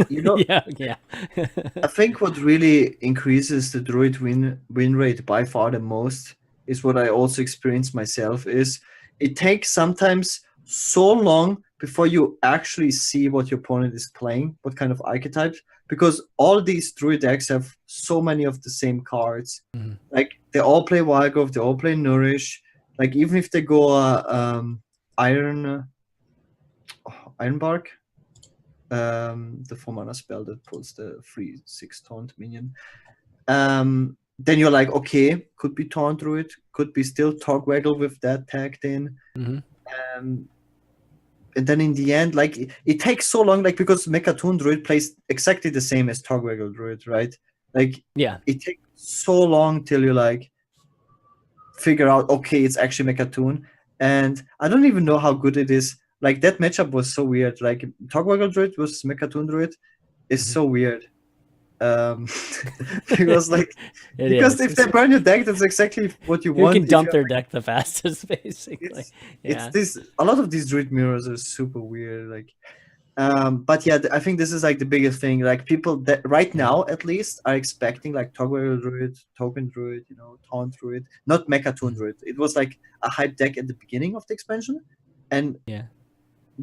You know, yeah. I think what really increases the Druid win rate by far the most is what I also experienced myself. Is it takes sometimes so long before you actually see what your opponent is playing, what kind of archetypes, because all these Druid decks have so many of the same cards. Like they all play Wildgrowth, they all play Nourish. Like even if they go Ironbark, the 4-mana spell that pulls the 3/6 taunt minion. Then you're like, okay, could be Taunt Druid, could be still Torgwaggle with that tagged in. And then in the end, like it takes so long, like because Mechathune Druid plays exactly the same as Torgwaggle Druid, right? Like, yeah, it takes so long till you like figure out, okay, it's actually Mechathune. And I don't even know how good it is. Like that matchup was so weird. Like Torgwaggle Druid versus Mechathune Druid is so weird. Because like if they burn your deck, that's exactly what you want. You can dump their deck the fastest, basically. It's a lot of these Druid mirrors are super weird. Like, but yeah, I think this is like the biggest thing. Like people that right now at least are expecting like Torgwaggle Druid, Token Druid, you know, Taunt Druid, not Mechathune Druid. It was like a hype deck at the beginning of the expansion, and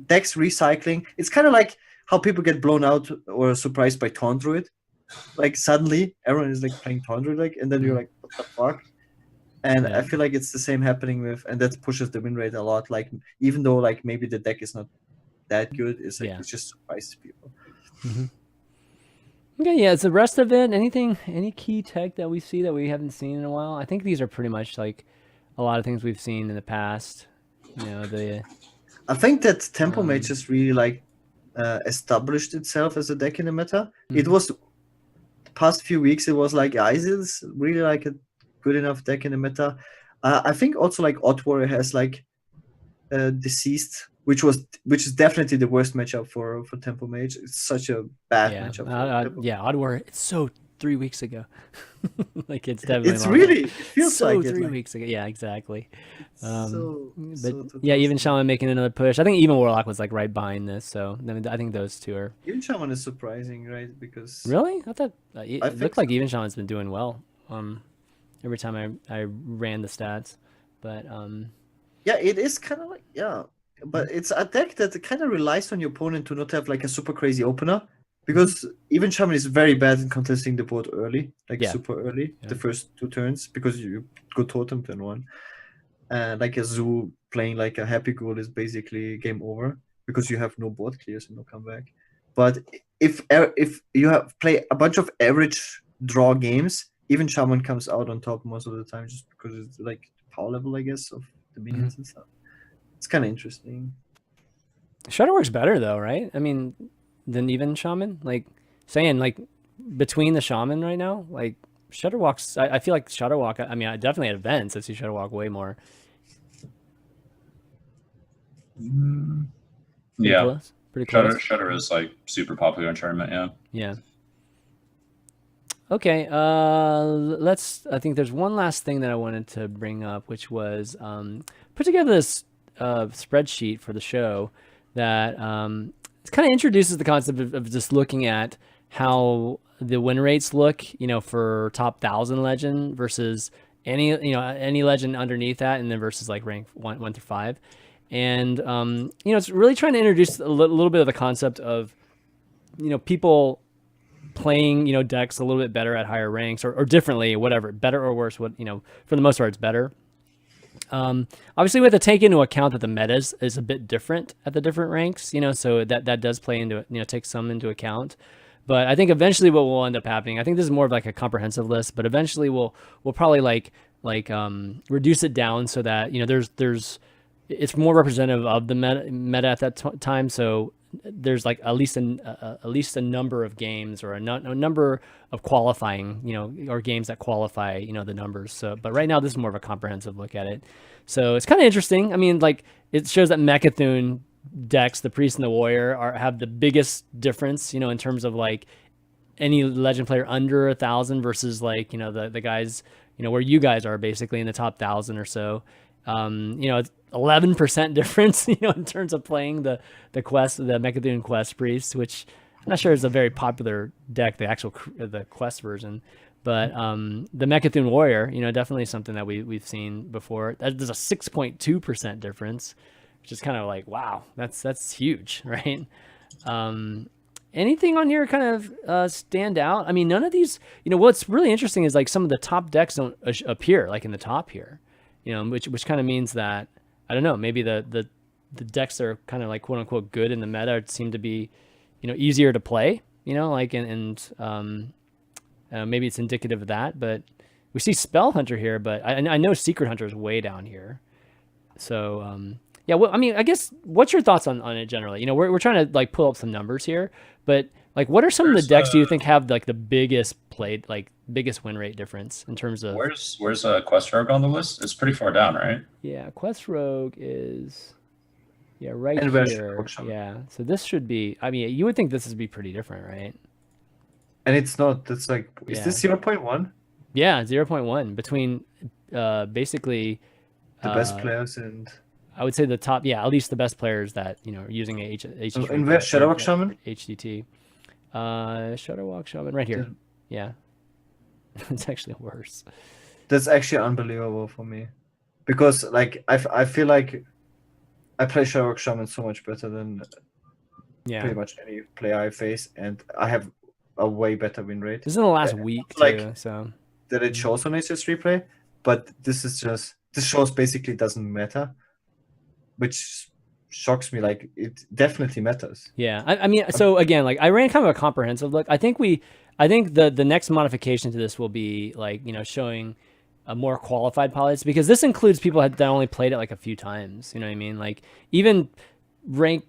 decks recycling. It's kind of like how people get blown out or surprised by Taunt Druid. Like suddenly everyone is like playing Taunt Druid, like, and then you're like, what the fuck? And I feel like it's the same happening with, and that pushes the win rate a lot. Like even though like maybe the deck is not that good, it's like it's just surprises people. Okay, yeah. So the rest of it, any key tech that we see that we haven't seen in a while? I think these are pretty much like a lot of things we've seen in the past. You know, I think that Tempo Mage has really like established itself as a deck in the meta. It was past few weeks, it was like, is this really like a good enough deck in the meta? I think also like Odd Warrior has like deceased which is definitely the worst matchup for Tempo Mage. It's such a bad matchup. Odd War. It's so 3 weeks ago. Like it's definitely. It's really. It feels so like 3 weeks ago. Yeah, exactly. But even Shaman making another push. I think even Warlock was like right behind this. So I think those two are. Even Shaman is surprising, right? Because really, I thought it looked like even Shaman's been doing well. Every time I ran the stats, but yeah, it is kind of like but it's a deck that kind of relies on your opponent to not have like a super crazy opener. Because even Shaman is very bad in contesting the board early, super early, the first 2 turns, because you go totem turn 1. Like a Zoo playing like a Happy Ghoul is basically game over because you have no board clears and no comeback. But if you play a bunch of average draw games, even Shaman comes out on top most of the time just because it's like power level, I guess, of the minions and stuff. It's kind of interesting. Shadow works better though, right? I mean, than even Shaman, like saying like between the Shaman right now, like Shudderwalk's. I feel like Shudderwalk. I mean, I definitely at events I see Shudderwalk way more. Yeah, pretty close. Shudder is like super popular in tournament. Yeah. Yeah. Okay. I think there's one last thing that I wanted to bring up, which was put together this spreadsheet for the show that it kind of introduces the concept of just looking at how the win rates look, for top 1,000 legend versus any legend underneath that, and then versus like rank 1 through 5. And it's really trying to introduce a little bit of the concept of people playing decks a little bit better at higher ranks or differently, whatever, better or worse, for the most part it's better. Obviously we have to take into account that the meta is a bit different at the different ranks, so that does play into it, take some into account. But I think eventually what will end up happening, I think this is more of like a comprehensive list, but eventually we'll probably like reduce it down so that it's more representative of the meta at that time. So there's like at least a number of games or a number of qualifying, or games that qualify, the numbers. So, but right now this is more of a comprehensive look at it. So it's kind of interesting. I mean, like it shows that Mechathune decks, the Priest and the Warrior, have the biggest difference, in terms of like any legend player under 1,000 versus like, the guys, where you guys are basically in the top 1,000 or so. It's 11% difference, in terms of playing the Mechathune Quest Priest, which I'm not sure is a very popular deck, the Quest version. But the Mechathune Warrior, definitely something that we've seen before. There's a 6.2% difference, which is kind of like, wow, that's huge, right? Anything on here kind of stand out? I mean, none of these, what's really interesting is like some of the top decks don't appear like in the top here, which kind of means that, I don't know, maybe the decks that are kind of like quote unquote good in the meta seem to be, easier to play, like, and maybe it's indicative of that, but we see Spell Hunter here, but I know Secret Hunter is way down here. So, yeah, well, I mean, I guess, what's your thoughts on it generally? We're trying to like pull up some numbers here, but like, what are some of the decks do you think have like the biggest win rate difference in terms of? Where's Quest Rogue on the list? It's pretty far down, right? Yeah, Quest Rogue is, right here. Yeah, so this should be. I mean, you would think this would be pretty different, right? And it's not. That's like, is this 0.1? Yeah, 0.1 between basically the best players and. I would say the top, at least the best players that are using HCT. Invest Shadowwalk Shaman. HCT, Shadowwalk Shaman right here. Yeah, it's actually worse. That's actually unbelievable for me, because like I feel like I play Shadowwalk Shaman so much better than pretty much any player I face, and I have a way better win rate. This is in the last week too, so that it shows on HS replay, but this shows basically doesn't matter. Which shocks me. Like, it definitely matters. Yeah, I mean, so again, like I ran kind of a comprehensive look. I think the next modification to this will be like, showing a more qualified pilots, because this includes people that only played it like a few times. You know what I mean? Like even rank,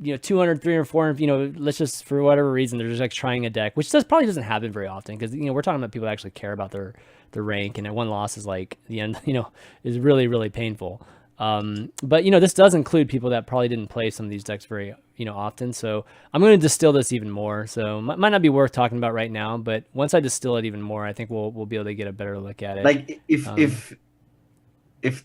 200, 300, 400. Let's just, for whatever reason, they're just like trying a deck, which probably doesn't happen very often, because we're talking about people that actually care about their rank, and one loss is like the end. Is really, really painful. But this does include people that probably didn't play some of these decks very often. So I'm going to distill this even more. So might not be worth talking about right now, but once I distill it even more, I think we'll be able to get a better look at it. Like if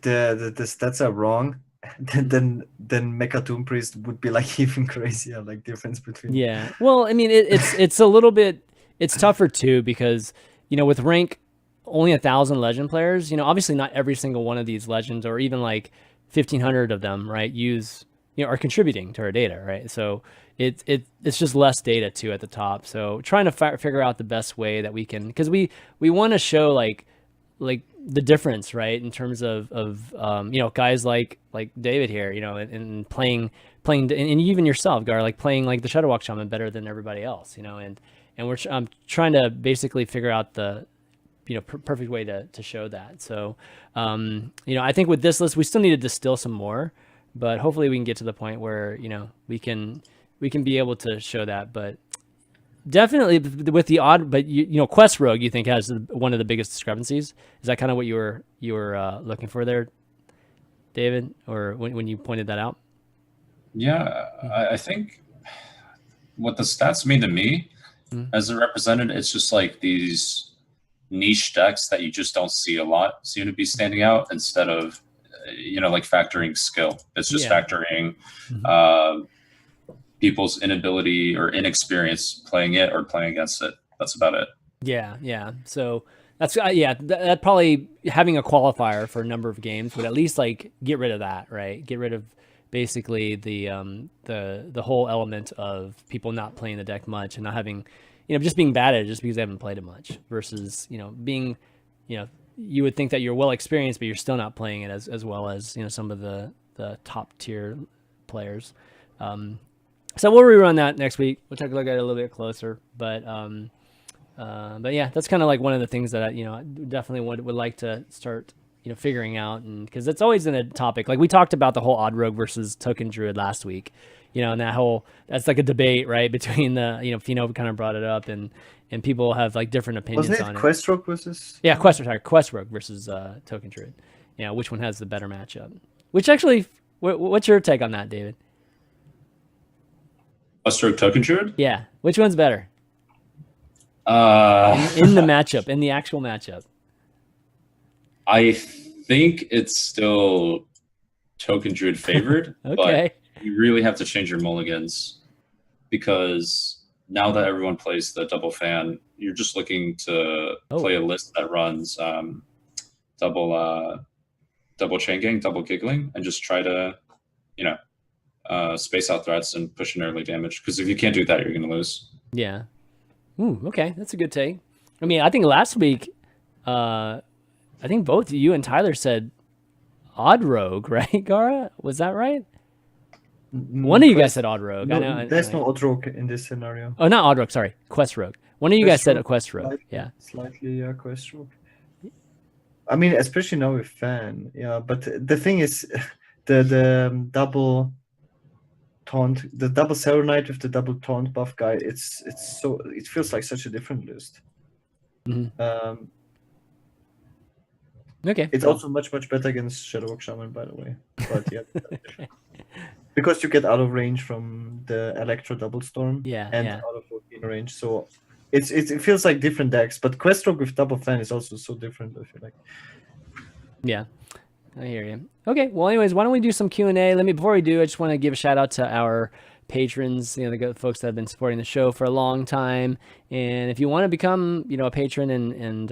the stats are wrong, then Mecha Doom Priest would be like even crazier, like difference between. Yeah. Well, I mean, it's a little bit, it's tougher too, because with rank only 1,000 legend players, obviously not every single one of these legends, or even like 1,500 of them, right, are contributing to our data, right? So it's just less data too at the top. So trying to figure out the best way that we can, because we want to show like the difference, right, in terms of guys like David here, and playing, and even yourself, Gar, like playing like the Shadowwalk Shaman better than everybody else, and I'm trying to basically figure out the perfect way to show that. So I think with this list we still need to distill some more, but hopefully we can get to the point where we can be able to show that. But definitely with the odd, but Quest Rogue, you think has one of the biggest discrepancies. Is that kind of what you were looking for there, David, or when you pointed that out? Yeah, I think what the stats mean to me as a represented, it's just like these niche decks that you just don't see a lot seem to be standing out, instead of like factoring skill. It's just factoring people's inability or inexperience playing it or playing against it. That's about it. Yeah. So that's that probably having a qualifier for a number of games would at least like get rid of that, right? Get rid of basically the whole element of people not playing the deck much and not having just being bad at it just because they haven't played it much, versus being you would think that you're well experienced but you're still not playing it as well as some of the top tier players. So we'll rerun that next week. We'll take a look at it a little bit closer, but yeah, that's kind of like one of the things that I definitely would like to start figuring out, and because it's always in a topic. Like we talked about the whole Odd Rogue versus Token Druid last week, and that's like a debate, right, between the Fino kind of brought it up, and people have like different opinions Wasn't it on Quest Rogue versus? Yeah, Quest Rogue versus Token Druid. Which one has the better matchup? Which actually, what's your take on that, David? Quest Rogue Token Druid? Yeah, which one's better? In the matchup, in the actual matchup. I think it's still Token Druid favored. Okay. But you really have to change your mulligans, because now that everyone plays the double fan, you're just looking to play a list that runs double chain gang, double giggling, and just try to space out threats and push in early damage. Because if you can't do that, you're going to lose. Yeah. Ooh, okay, that's a good take. I mean, I think last week, I think both you and Tyler said Odd Rogue, right, Gaara? Was that right? One of you guys said Odd Rogue. No, there's no Odd Rogue in this scenario. Oh, not Odd Rogue, sorry. Quest Rogue. One of you guys said a Quest Rogue. Slightly, Quest Rogue. I mean, especially now with Fan, but the thing is, the double taunt, the double Serenite with the double taunt buff guy, it feels like such a different list. Mm-hmm. Okay. It's also much better against Shadowwalk Shaman, by the way. But yeah, because you get out of range from the Electro Double Storm, and out of 14 range, so it feels like different decks. But Quest Rogue with double fan is also so different, I feel like. Yeah, I hear you. Okay, well, anyways, why don't we do some Q&A? Before we do, I just want to give a shout out to our patrons, the folks that have been supporting the show for a long time. And if you want to become, a patron and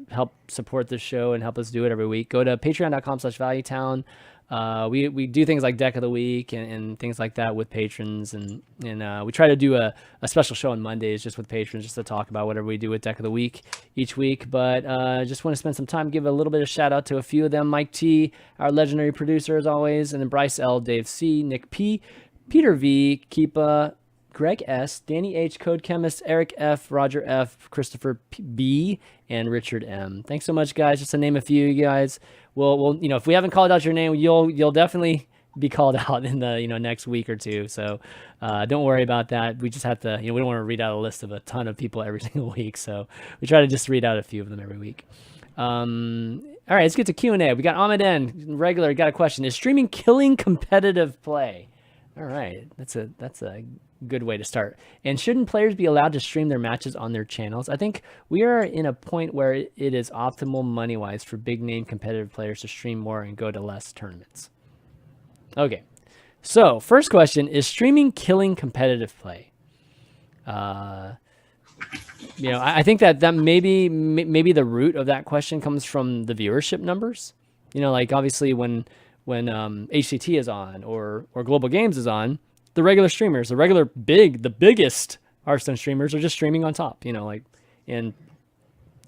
help support the show and help us do it every week, go to patreon.com/valuetown. We do things like Deck of the Week and things like that with patrons, and we try to do a special show on Mondays just with patrons, just to talk about whatever we do with Deck of the Week each week. But just want to spend some time, give a little bit of shout out to a few of them: Mike T, our legendary producer as always, and then Bryce L, Dave C, Nick P, Peter V, Keepa, Greg S, Danny H, Code Chemist, Eric F, Roger F, Christopher B, and Richard M. Thanks so much, guys. Just to name a few, you guys. We'll if we haven't called out your name, you'll definitely be called out in the next week or two. So don't worry about that. We just have to we don't want to read out a list of a ton of people every single week. So we try to just read out a few of them every week. All right, let's get to Q&A. We got Ahmed N, regular, got a question. Is streaming killing competitive play? All right, that's a good way to start. And shouldn't players be allowed to stream their matches on their channels? I think we are in a point where it is optimal money-wise for big-name competitive players to stream more and go to less tournaments. Okay, so first question, is streaming killing competitive play? You know, I think that maybe the root of that question comes from the viewership numbers. You know, like obviously when HCT is on or Global Games is on, the regular streamers, the biggest Hearthstone streamers are just streaming on top. You know, like and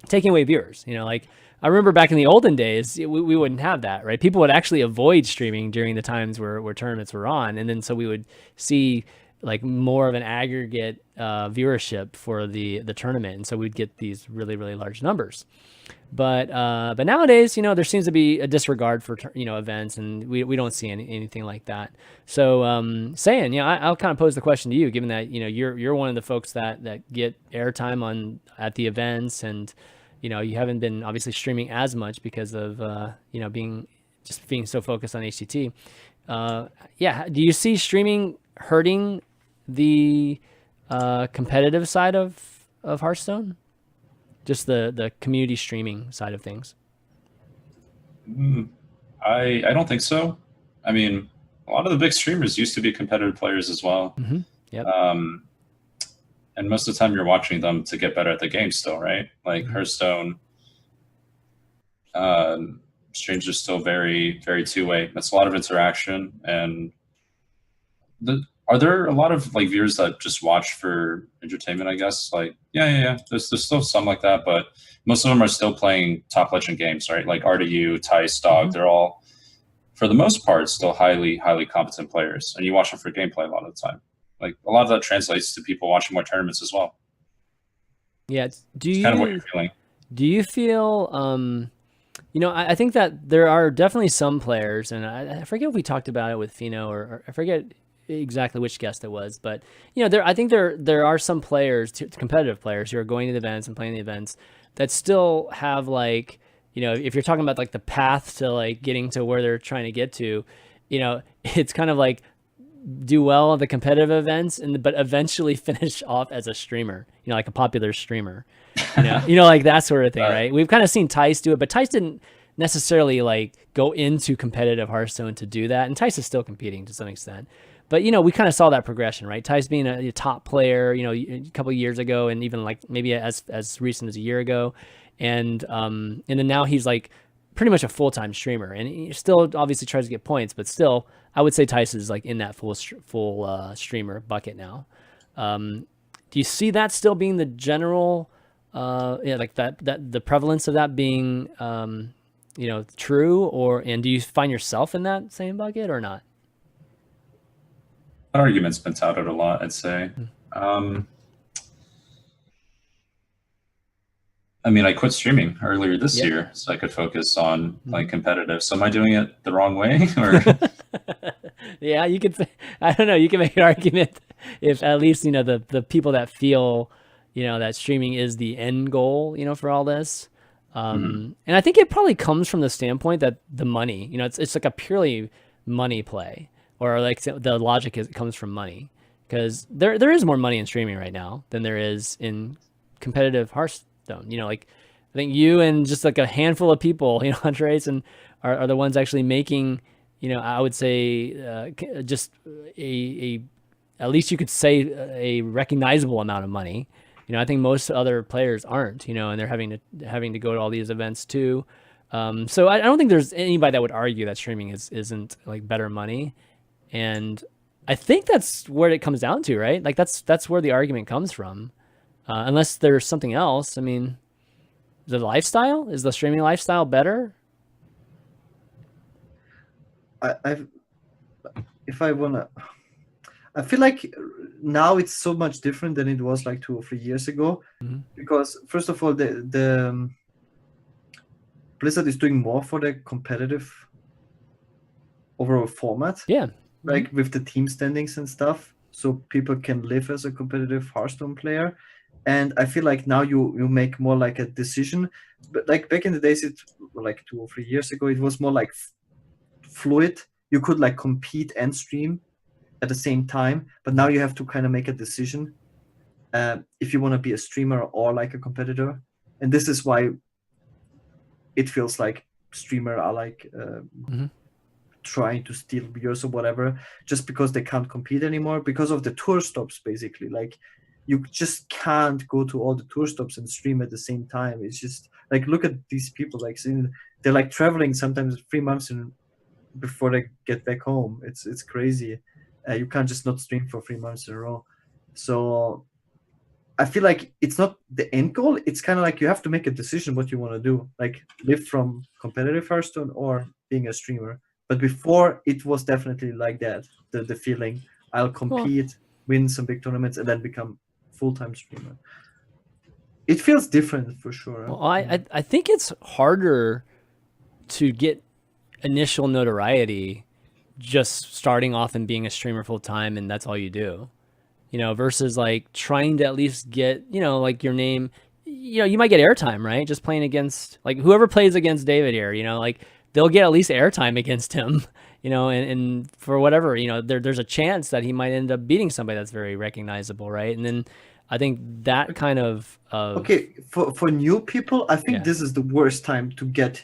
taking away viewers. You know, like I remember back in the olden days, we wouldn't have that, right? People would actually avoid streaming during the times where tournaments were on, and then so we would see like more of an aggregate viewership for the tournament, and so we'd get these really large numbers. But nowadays, you know, there seems to be a disregard for events, and we don't see anything like that. So Saiyan, I'll kind of pose the question to you, given that you're one of the folks that get airtime at the events, and you haven't been obviously streaming as much because of being so focused on HCT. Do you see streaming hurting the competitive side of Hearthstone? Just the community streaming side of things? I don't think so. I mean, a lot of the big streamers used to be competitive players as well. Mm-hmm. Yep. And most of the time you're watching them to get better at the game still, right? Like Hearthstone, streams are still very, very two-way. That's a lot of interaction. And are there a lot of like viewers that just watch for entertainment, I guess? Like, yeah. There's still some like that, but most of them are still playing top legend games, right? Like RDU, Tice, Dog, they're all, for the most part, still highly competent players. And you watch them for gameplay a lot of the time. Like a lot of that translates to people watching more tournaments as well. Yeah. It's kind of what you're feeling. Do you feel, I think that there are definitely some players, and I forget if we talked about it with Fino or I forget exactly which guest it was, but I think there are some players, competitive players, who are going to the events and playing the events that still have like, if you're talking about like the path to like getting to where they're trying to get to, it's kind of like do well at the competitive events but eventually finish off as a streamer, like a popular streamer, like that sort of thing, right? We've kind of seen Tice do it, but Tice didn't necessarily like go into competitive Hearthstone to do that, and Tice is still competing to some extent. But we kind of saw that progression, right? Tice being a top player, a couple of years ago, and even like maybe as recent as a year ago, and then now he's like pretty much a full-time streamer, and he still obviously tries to get points, but still, I would say Tice is like in that full streamer bucket now. Do you see that still being the general, like that the prevalence of that being, true, and do you find yourself in that same bucket or not? That argument's been touted a lot, I'd say. I mean, I quit streaming earlier this year so I could focus on like competitive. So am I doing it the wrong way? Or yeah, you could. I don't know. You can make an argument if at least the people that feel that streaming is the end goal, for all this. And I think it probably comes from the standpoint that the money, it's like a purely money play. Or like the logic comes from money, because there is more money in streaming right now than there is in competitive Hearthstone. Like I think you and just like a handful of people, Andres, and are the ones actually making, I would say just at least you could say a recognizable amount of money. I think most other players aren't, and they're having to go to all these events too. So I don't think there's anybody that would argue that streaming isn't like better money. And I think that's where it comes down to, right? Like that's where the argument comes from, unless there's something else. I mean, the lifestyle, is the streaming lifestyle better? I feel like now it's so much different than it was like 2 or 3 years ago, because first of all, the Blizzard is doing more for the competitive overall format. Yeah. Like with the team standings and stuff, so people can live as a competitive Hearthstone player. And I feel like now you make more like a decision. But like back in the days, it like 2 or 3 years ago, it was more like fluid. You could like compete and stream at the same time, but now you have to kind of make a decision if you want to be a streamer or like a competitor. And this is why it feels like streamer are like trying to steal viewers or whatever, just because they can't compete anymore because of the tour stops. Basically, like you just can't go to all the tour stops and stream at the same time. It's just like, look at these people, like they're like traveling sometimes 3 months before they get back home. It's crazy. You can't just not stream for 3 months in a row. So I feel like it's not the end goal. It's kind of like you have to make a decision what you want to do, like live from competitive Hearthstone or being a streamer. But before, it was definitely like that, the feeling I'll compete, win some big tournaments, and then become full-time streamer. It feels different for sure. Well, I think it's harder to get initial notoriety just starting off and being a streamer full-time and that's all you do, you know, versus like trying to at least get, you know, like your name, you know, you might get airtime, right? Just playing against like whoever plays against David here, you know, like they'll get at least airtime against him, you know, and for whatever, you know, there's a chance that he might end up beating somebody that's very recognizable, right? And then I think that kind of okay, for new people, I think this is the worst time to get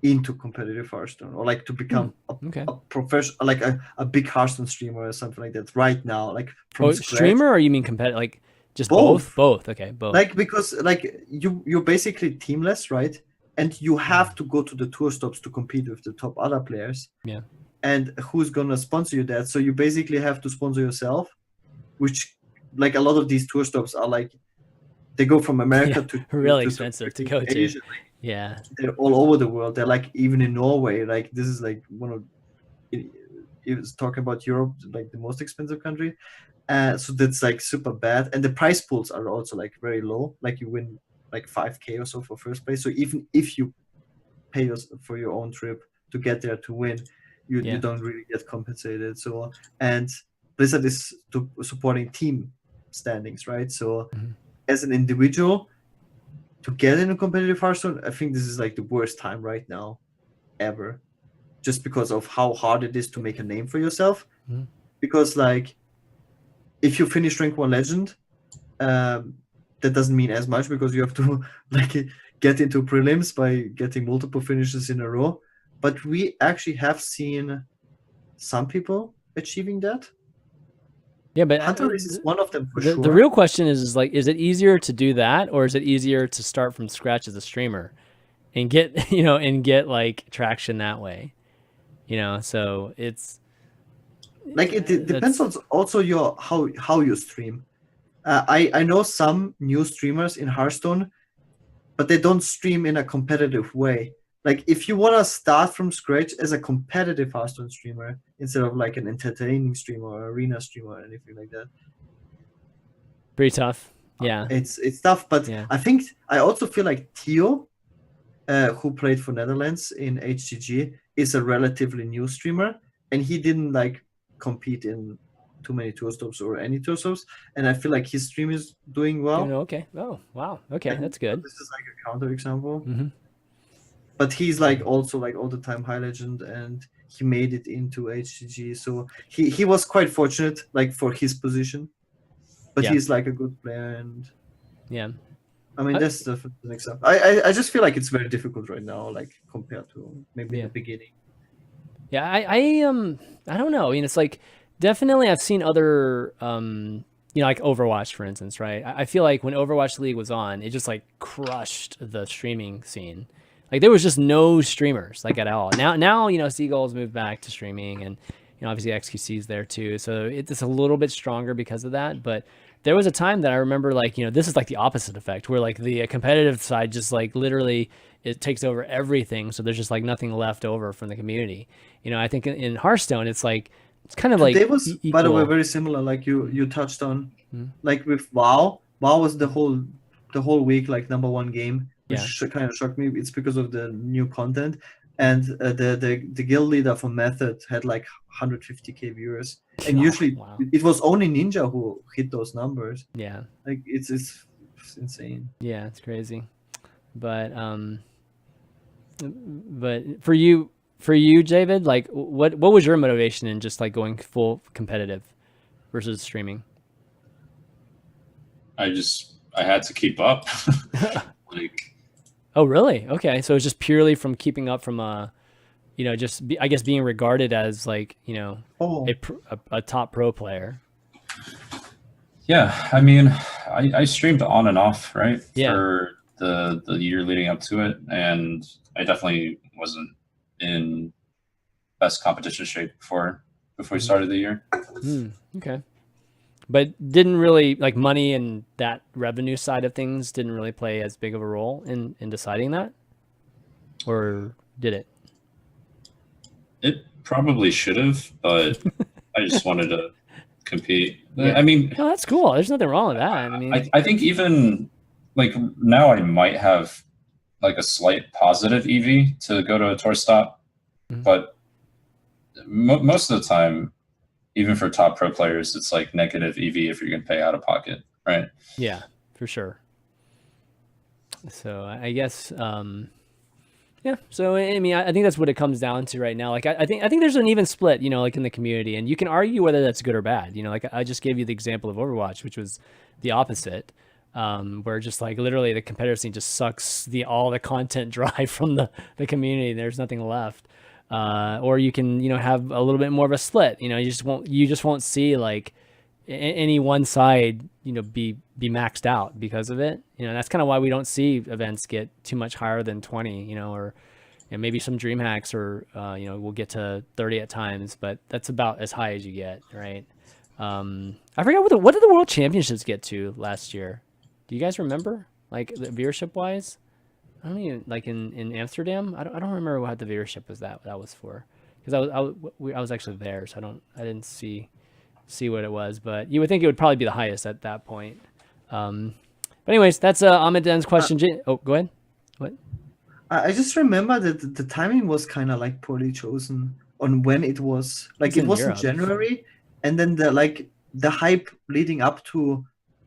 into competitive Hearthstone or like to become a professional, like a big Hearthstone streamer or something like that right now, like from scratch. Streamer, or you mean competitive, like just both? Okay, both. Like, because like you're basically teamless, right? And you have to go to the tour stops to compete with the top other players. Yeah. And who's gonna sponsor you that? So you basically have to sponsor yourself, which like a lot of these tour stops are like, they go from America to really expensive to go to. Asia. Yeah, they're all over the world. They're like even in Norway. Like this is like one of, it was talking about Europe, like the most expensive country. So that's like super bad. And the prize pools are also like very low. Like you win like 5K or so for first place. So even if you pay for your own trip to get there to win, you don't really get compensated. So, and Blizzard is supporting team standings, right? So as an individual, to get in a competitive Hearthstone, I think this is like the worst time right now ever, just because of how hard it is to make a name for yourself. Because like if you finish rank 1 legend, that doesn't mean as much because you have to like get into prelims by getting multiple finishes in a row. But we actually have seen some people achieving that. Yeah, but Hunter is one of them for sure. The real question is like, is it easier to do that, or is it easier to start from scratch as a streamer and get, you know, and get like traction that way? You know, so it's like it depends on also your how you stream. I know some new streamers in Hearthstone, but they don't stream in a competitive way. Like if you want to start from scratch as a competitive Hearthstone streamer instead of like an entertaining streamer or arena streamer or anything like that, pretty tough. Yeah, it's tough. But I also feel like Theo, who played for Netherlands in HCG, is a relatively new streamer, and he didn't like compete in too many tour stops or any tour stops, and I feel like his stream is doing well. Okay. Oh wow. Okay, that's good. This is like a counter example. But he's like also like all the time high legend, and he made it into HCG. So he was quite fortunate like for his position. But he's like a good player, and I mean that's the next up. I just feel like it's very difficult right now, like compared to maybe in the beginning. Yeah, I don't know. I mean, it's like definitely I've seen other you know, like Overwatch, for instance, right? I feel like when Overwatch League was on, it just like crushed the streaming scene. Like there was just no streamers like at all. Now you know, Seagull's moved back to streaming, and you know obviously XQC's there too, so it's a little bit stronger because of that. But there was a time that I remember, like, you know, this is like the opposite effect, where like the competitive side just like literally it takes over everything, so there's just like nothing left over from the community. You know, I think in Hearthstone it's like it's kind of like it was equal. By the way, very similar, like you touched on, like with WoW was the whole week like #1 game. Which kind of shocked me. It's because of the new content, and the guild leader for Method had like 150k viewers, and usually it was only Ninja who hit those numbers. Yeah, like it's It's insane. Yeah, it's crazy. But for you, David, like what was your motivation in just like going full competitive versus streaming? I had to keep up. Like, oh really? Okay, so it's just purely from keeping up from I guess being regarded as like a top pro player. Yeah, I mean, I streamed on and off, right? Yeah. For the year leading up to it, and I definitely wasn't in best competition shape before we started the year. Okay. But didn't really like money and that revenue side of things didn't really play as big of a role in deciding that, or did it? It probably should have, but I just wanted to compete. Yeah. I mean, no, that's cool. There's nothing wrong with that. I mean, I think even like now I might have like a slight positive EV to go to a tour stop, but most of the time, even for top pro players, it's like negative EV if you're going to pay out of pocket, right? Yeah, for sure. So I guess, yeah. So I mean, I think that's what it comes down to right now. Like I think there's an even split, like in the community, and you can argue whether that's good or bad. Like I just gave you the example of Overwatch, which was the opposite, where just like literally the competitive scene just sucks all the content dry from the community. There's nothing left. Or you can, have a little bit more of a split. You just won't see like any one side, be maxed out because of it. That's kind of why we don't see events get too much higher than 20. Or maybe some DreamHacks or we'll get to 30 at times, but that's about as high as you get, right? I forgot what did the World Championships get to last year? Do you guys remember, like the viewership wise? I don't even like in Amsterdam. I don't remember what the viewership was that was for, because I was actually there, so I didn't see what it was, but you would think it would probably be the highest at that point. But anyways, that's Ahmed Den's question. Oh, go ahead. What? I just remember that the timing was kind of like poorly chosen on when it was. Like it was in January, and then the hype leading up to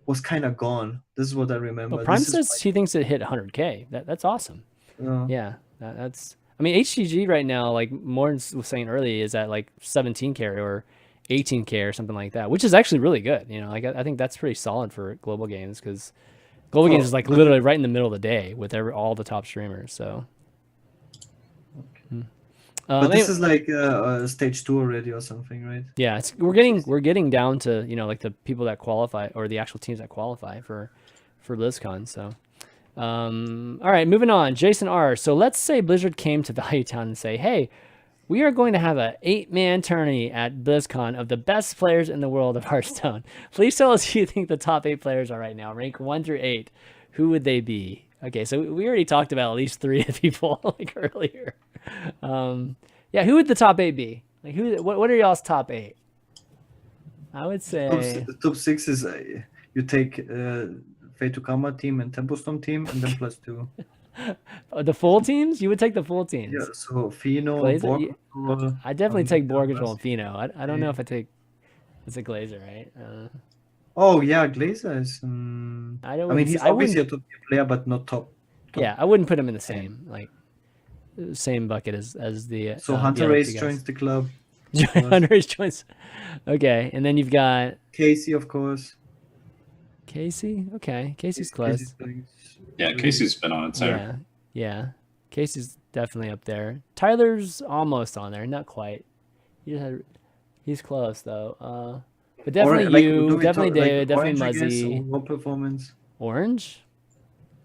was kind of gone. This is what I remember. Well, Prime says he thinks it hit 100K. That's awesome. Yeah, that's. I mean, HCG right now, like Morton was saying earlier, is at like 17K or 18K or something like that, which is actually really good. Like I think that's pretty solid for global games, because global games is like literally right in the middle of the day with all the top streamers. So. But this is like stage 2 already or something, right? Yeah, we're getting down to like the people that qualify, or the actual teams that qualify for BlizzCon. So, all right, moving on. Jason R. So let's say Blizzard came to Value Town and say, hey, we are going to have an 8-man tourney at BlizzCon of the best players in the world of Hearthstone. Please tell us who you think the top 8 players are right now. Rank 1 through 8. Who would they be? Okay, so we already talked about at least 3 people like earlier. Yeah, who would the top 8 be? Like what are y'all's top 8? I would say top 6 is you take Fate to Karma team and Tempo Storm team, and then +2. The full teams? You would take the full teams? Yeah, so Fino, Borg, I definitely take Borg Control and Fino. I don't know if I take. It's a Glazer, right? Oh yeah, Glazer is. I mean, he's obviously a top player, but not top. Yeah, I wouldn't put him in the same bucket as the. So Hunter Race joins the club. Hunter Race joins. Okay, and then you've got Casey, of course. Casey, okay, Casey's close. Yeah, Casey's been on it too. Yeah, Casey's definitely up there. Tyler's almost on there, not quite. He's close though. But definitely definitely David, definitely Muzzy. What performance? Orange?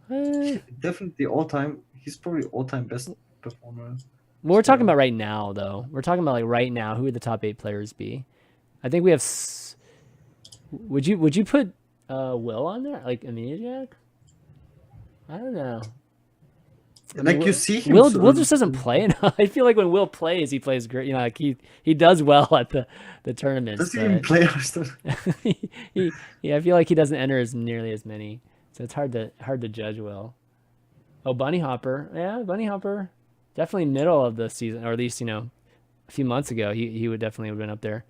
Definitely all-time. He's probably all-time best performer. Well, we're talking about right now, though. We're talking about like right now. Who would the top 8 players be? I think we have. Would you put Will on there, like Amnesiac? I don't know. Like you see him. Will just doesn't play enough. I feel like when Will plays, he plays great. Like he does well at the tournaments. Does he even play Hearthstone? Yeah, I feel like he doesn't enter as nearly as many, so it's hard to judge Will. Oh, Bunny Hopper. Yeah, Bunny Hopper. Definitely middle of the season, or at least a few months ago, he would definitely have been up there.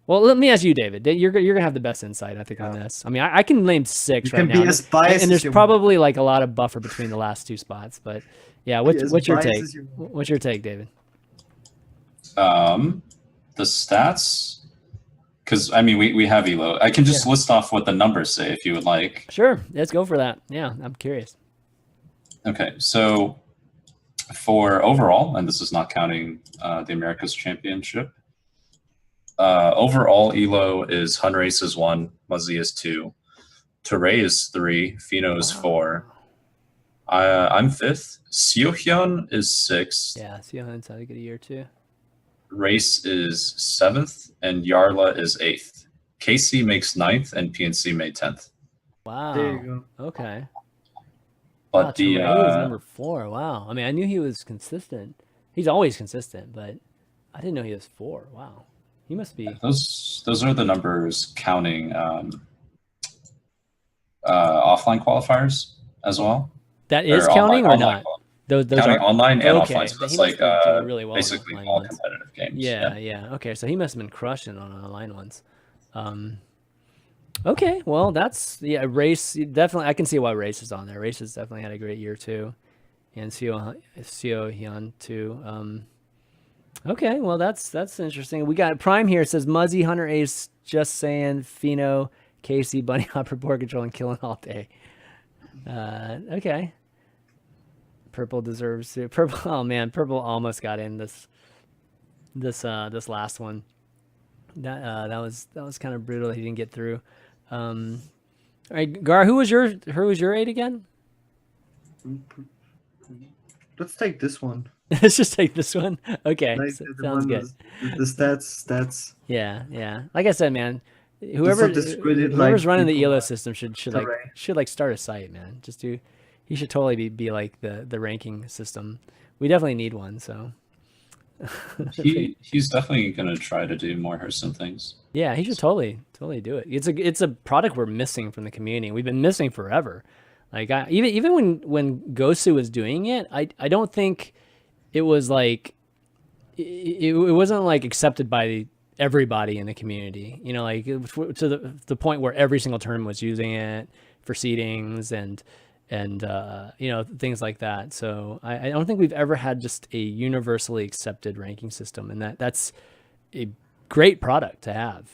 Well, let me ask you, David. You're gonna have the best insight, I think, on this. I mean, I can name 6 right now, and there's probably like a lot of buffer between the last 2 spots. But yeah, what's your take? What's your take, David? The stats, because I mean, we have Elo. I can just list off what the numbers say if you would like. Sure, let's go for that. Yeah, I'm curious. Okay, so for overall, and this is not counting the Americas Championship. Overall, Elo is Hunter Ace is 1, Muzzy is 2, Teray is 3, Fino is 4. I'm 5th. Seohyun is 6th. Yeah, Seohyun's had a good year too. Race is 7th, and Yarla is 8th. KC makes 9th, and PNC made 10th. Wow. There you go. Okay. But Teray was number 4. Wow. I mean, I knew he was consistent. He's always consistent, but I didn't know he was 4. Wow. He must be. Those are the numbers counting offline qualifiers as well. That is counting or not? Those counting are online and offline. So it's like really well basically all competitive games. Yeah. Okay, so he must have been crushing on online ones. Okay, well that's Race definitely. I can see why Race is on there. Race has definitely had a great year too, and Seohyun too. Okay, well that's interesting. We got Prime here. It says Muzzy, Hunter Ace, Justsaiyan, Fino, Casey, Bunny Hopper, Board Control, and Killing all day. Okay. Purple deserves to. Purple. Oh man, Purple almost got in this last one. That was kind of brutal. He didn't get through. All right, Gar, who was your 8 again? Let's take this one. Let's just take this one. Okay, sounds good. The stats. Yeah. Like I said, man, whoever's running the ELO system should start a site, man. He should totally be like the ranking system. We definitely need one. So he's definitely gonna try to do more Hearthstone things. Yeah, he should totally do it. It's a product we're missing from the community. We've been missing forever. Like even when Gosu was doing it, I don't think it was like it wasn't like accepted by everybody in the community. You know, like to the point where every single tournament was using it for seedings and things like that. So I don't think we've ever had just a universally accepted ranking system, and that's a great product to have.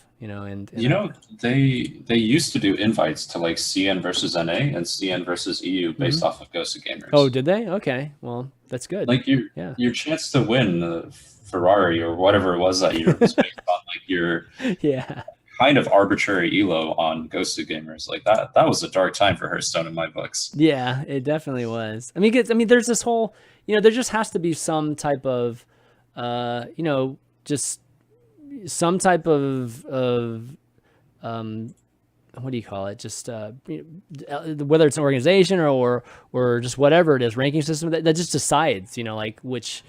They used to do invites to like CN versus NA and CN versus EU based off of Ghost of Gamers. Oh, did they? Okay, well that's good. Like your chance to win the Ferrari or whatever it was that year was based on like your kind of arbitrary elo on Ghost of Gamers. Like that was a dark time for Hearthstone in my books. Yeah, it definitely was. I mean, there's this whole, there just has to be some type of, just some type of what do you call it? Just whether it's an organization or just whatever it is, ranking system that just decides, like which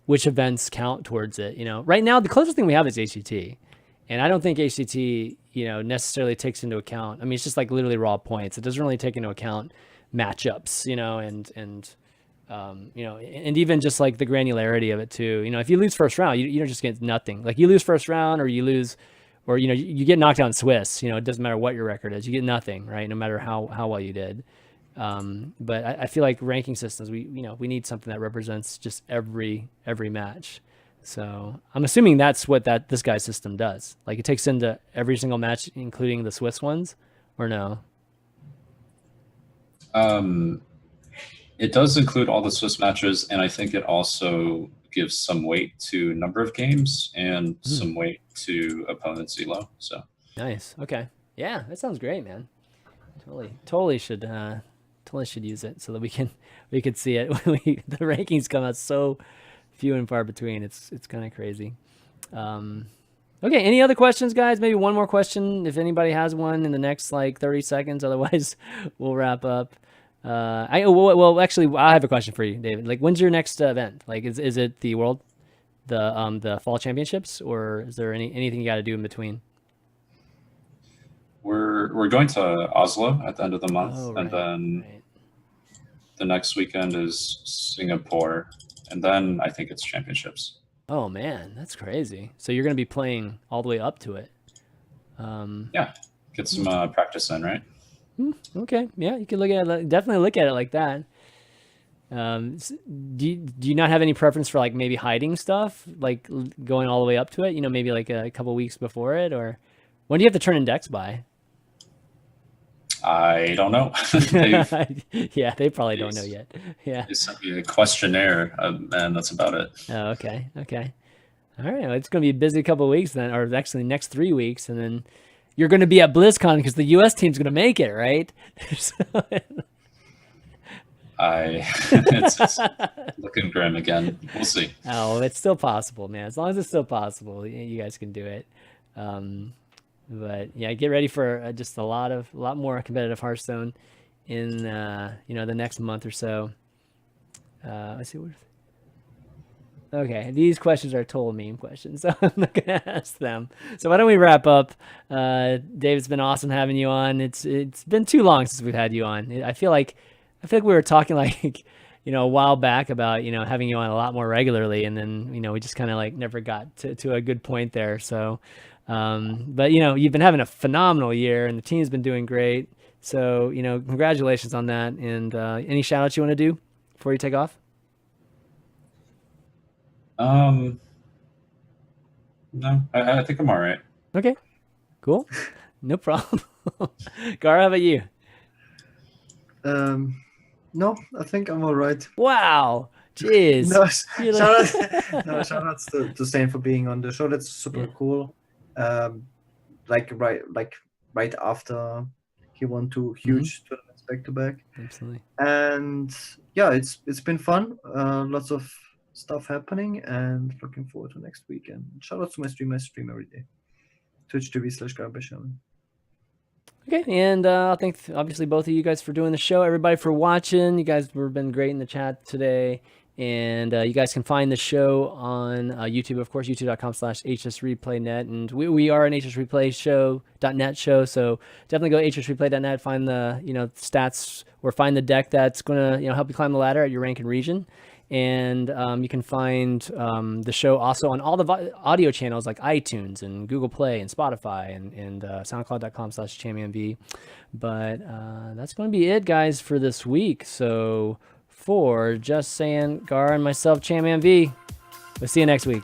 events count towards it. Right now the closest thing we have is HCT. And I don't think HCT, necessarily takes into account. I mean, it's just like literally raw points. It doesn't really take into account matchups, and even just like the granularity of it too. If you lose first round, you don't just get nothing. Like you lose first round, or you lose, or you get knocked out in Swiss. It doesn't matter what your record is. You get nothing, right? No matter how well you did. But I feel like ranking systems, we need something that represents just every match. So I'm assuming that's what this guy's system does. Like it takes into every single match, including the Swiss ones, or no? It does include all the Swiss matches, and I think it also gives some weight to number of games and some weight to opponents' elo. So nice. Okay. Yeah, that sounds great, man. Totally should use it so that we could see it. The rankings come out so few and far between. It's kind of crazy. Okay, any other questions, guys? Maybe one more question if anybody has one in the next like 30 seconds. Otherwise, we'll wrap up. Actually, I have a question for you, David. Like, when's your next event? Like, is it the Fall Championships, or is there anything you got to do in between? We're going to Oslo at the end of the month, and then the next weekend is Singapore. And then I think it's championships. Oh man, that's crazy. So you're going to be playing all the way up to it. Yeah, get some practice in, right? Okay, yeah, you can look at it, definitely look at it like that. Do you not have any preference for like maybe hiding stuff, like going all the way up to it? You know, maybe like a couple weeks before it, or when do you have to turn in decks by? I don't know. Yeah, they probably don't know yet. Yeah. They sent me a questionnaire, and that's about it. Oh, okay. All right. Well, it's going to be a busy couple of weeks then, or actually next 3 weeks, and then you're going to be at BlizzCon because the U.S. team's going to make it, right? It's looking grim again. We'll see. Oh, it's still possible, man. As long as it's still possible, you guys can do it. But yeah, get ready for just a lot more competitive Hearthstone in the next month or so. Let's see what. Okay, these questions are total meme questions, so I'm not gonna ask them. So why don't we wrap up? Dave, it's been awesome having you on. It's been too long since we've had you on. I feel like we were talking like a while back about having you on a lot more regularly, and then we just kind of like never got to a good point there. So. But you've been having a phenomenal year and the team's been doing great. So, congratulations on that. And, any shout outs you want to do before you take off? No, I think I'm all right. Okay, cool. No problem. Gaara, how about you? No, I think I'm all right. Wow. Jeez. Shout outs to Stan for being on the show. That's super cool. Right after he won 2 huge tournaments back to back. Absolutely. And yeah, it's been fun. Lots of stuff happening, and looking forward to next week. And shout out to my stream. I stream every day. Twitch.tv/GaaraByShaman. Okay, and thank obviously both of you guys for doing the show. Everybody for watching. You guys have been great in the chat today. And you guys can find the show on YouTube, of course, youtube.com/hsreplaynet. And we are an hsreplayshow.net show, so definitely go to hsreplay.net, find the stats, or find the deck that's going to help you climb the ladder at your rank and region. And you can find the show also on all the audio channels like iTunes and Google Play and Spotify and soundcloud.com/ChanmanV. But that's going to be it, guys, for this week. So for Justsaiyan, Gaara, and myself, ChanmanV, we'll see you next week.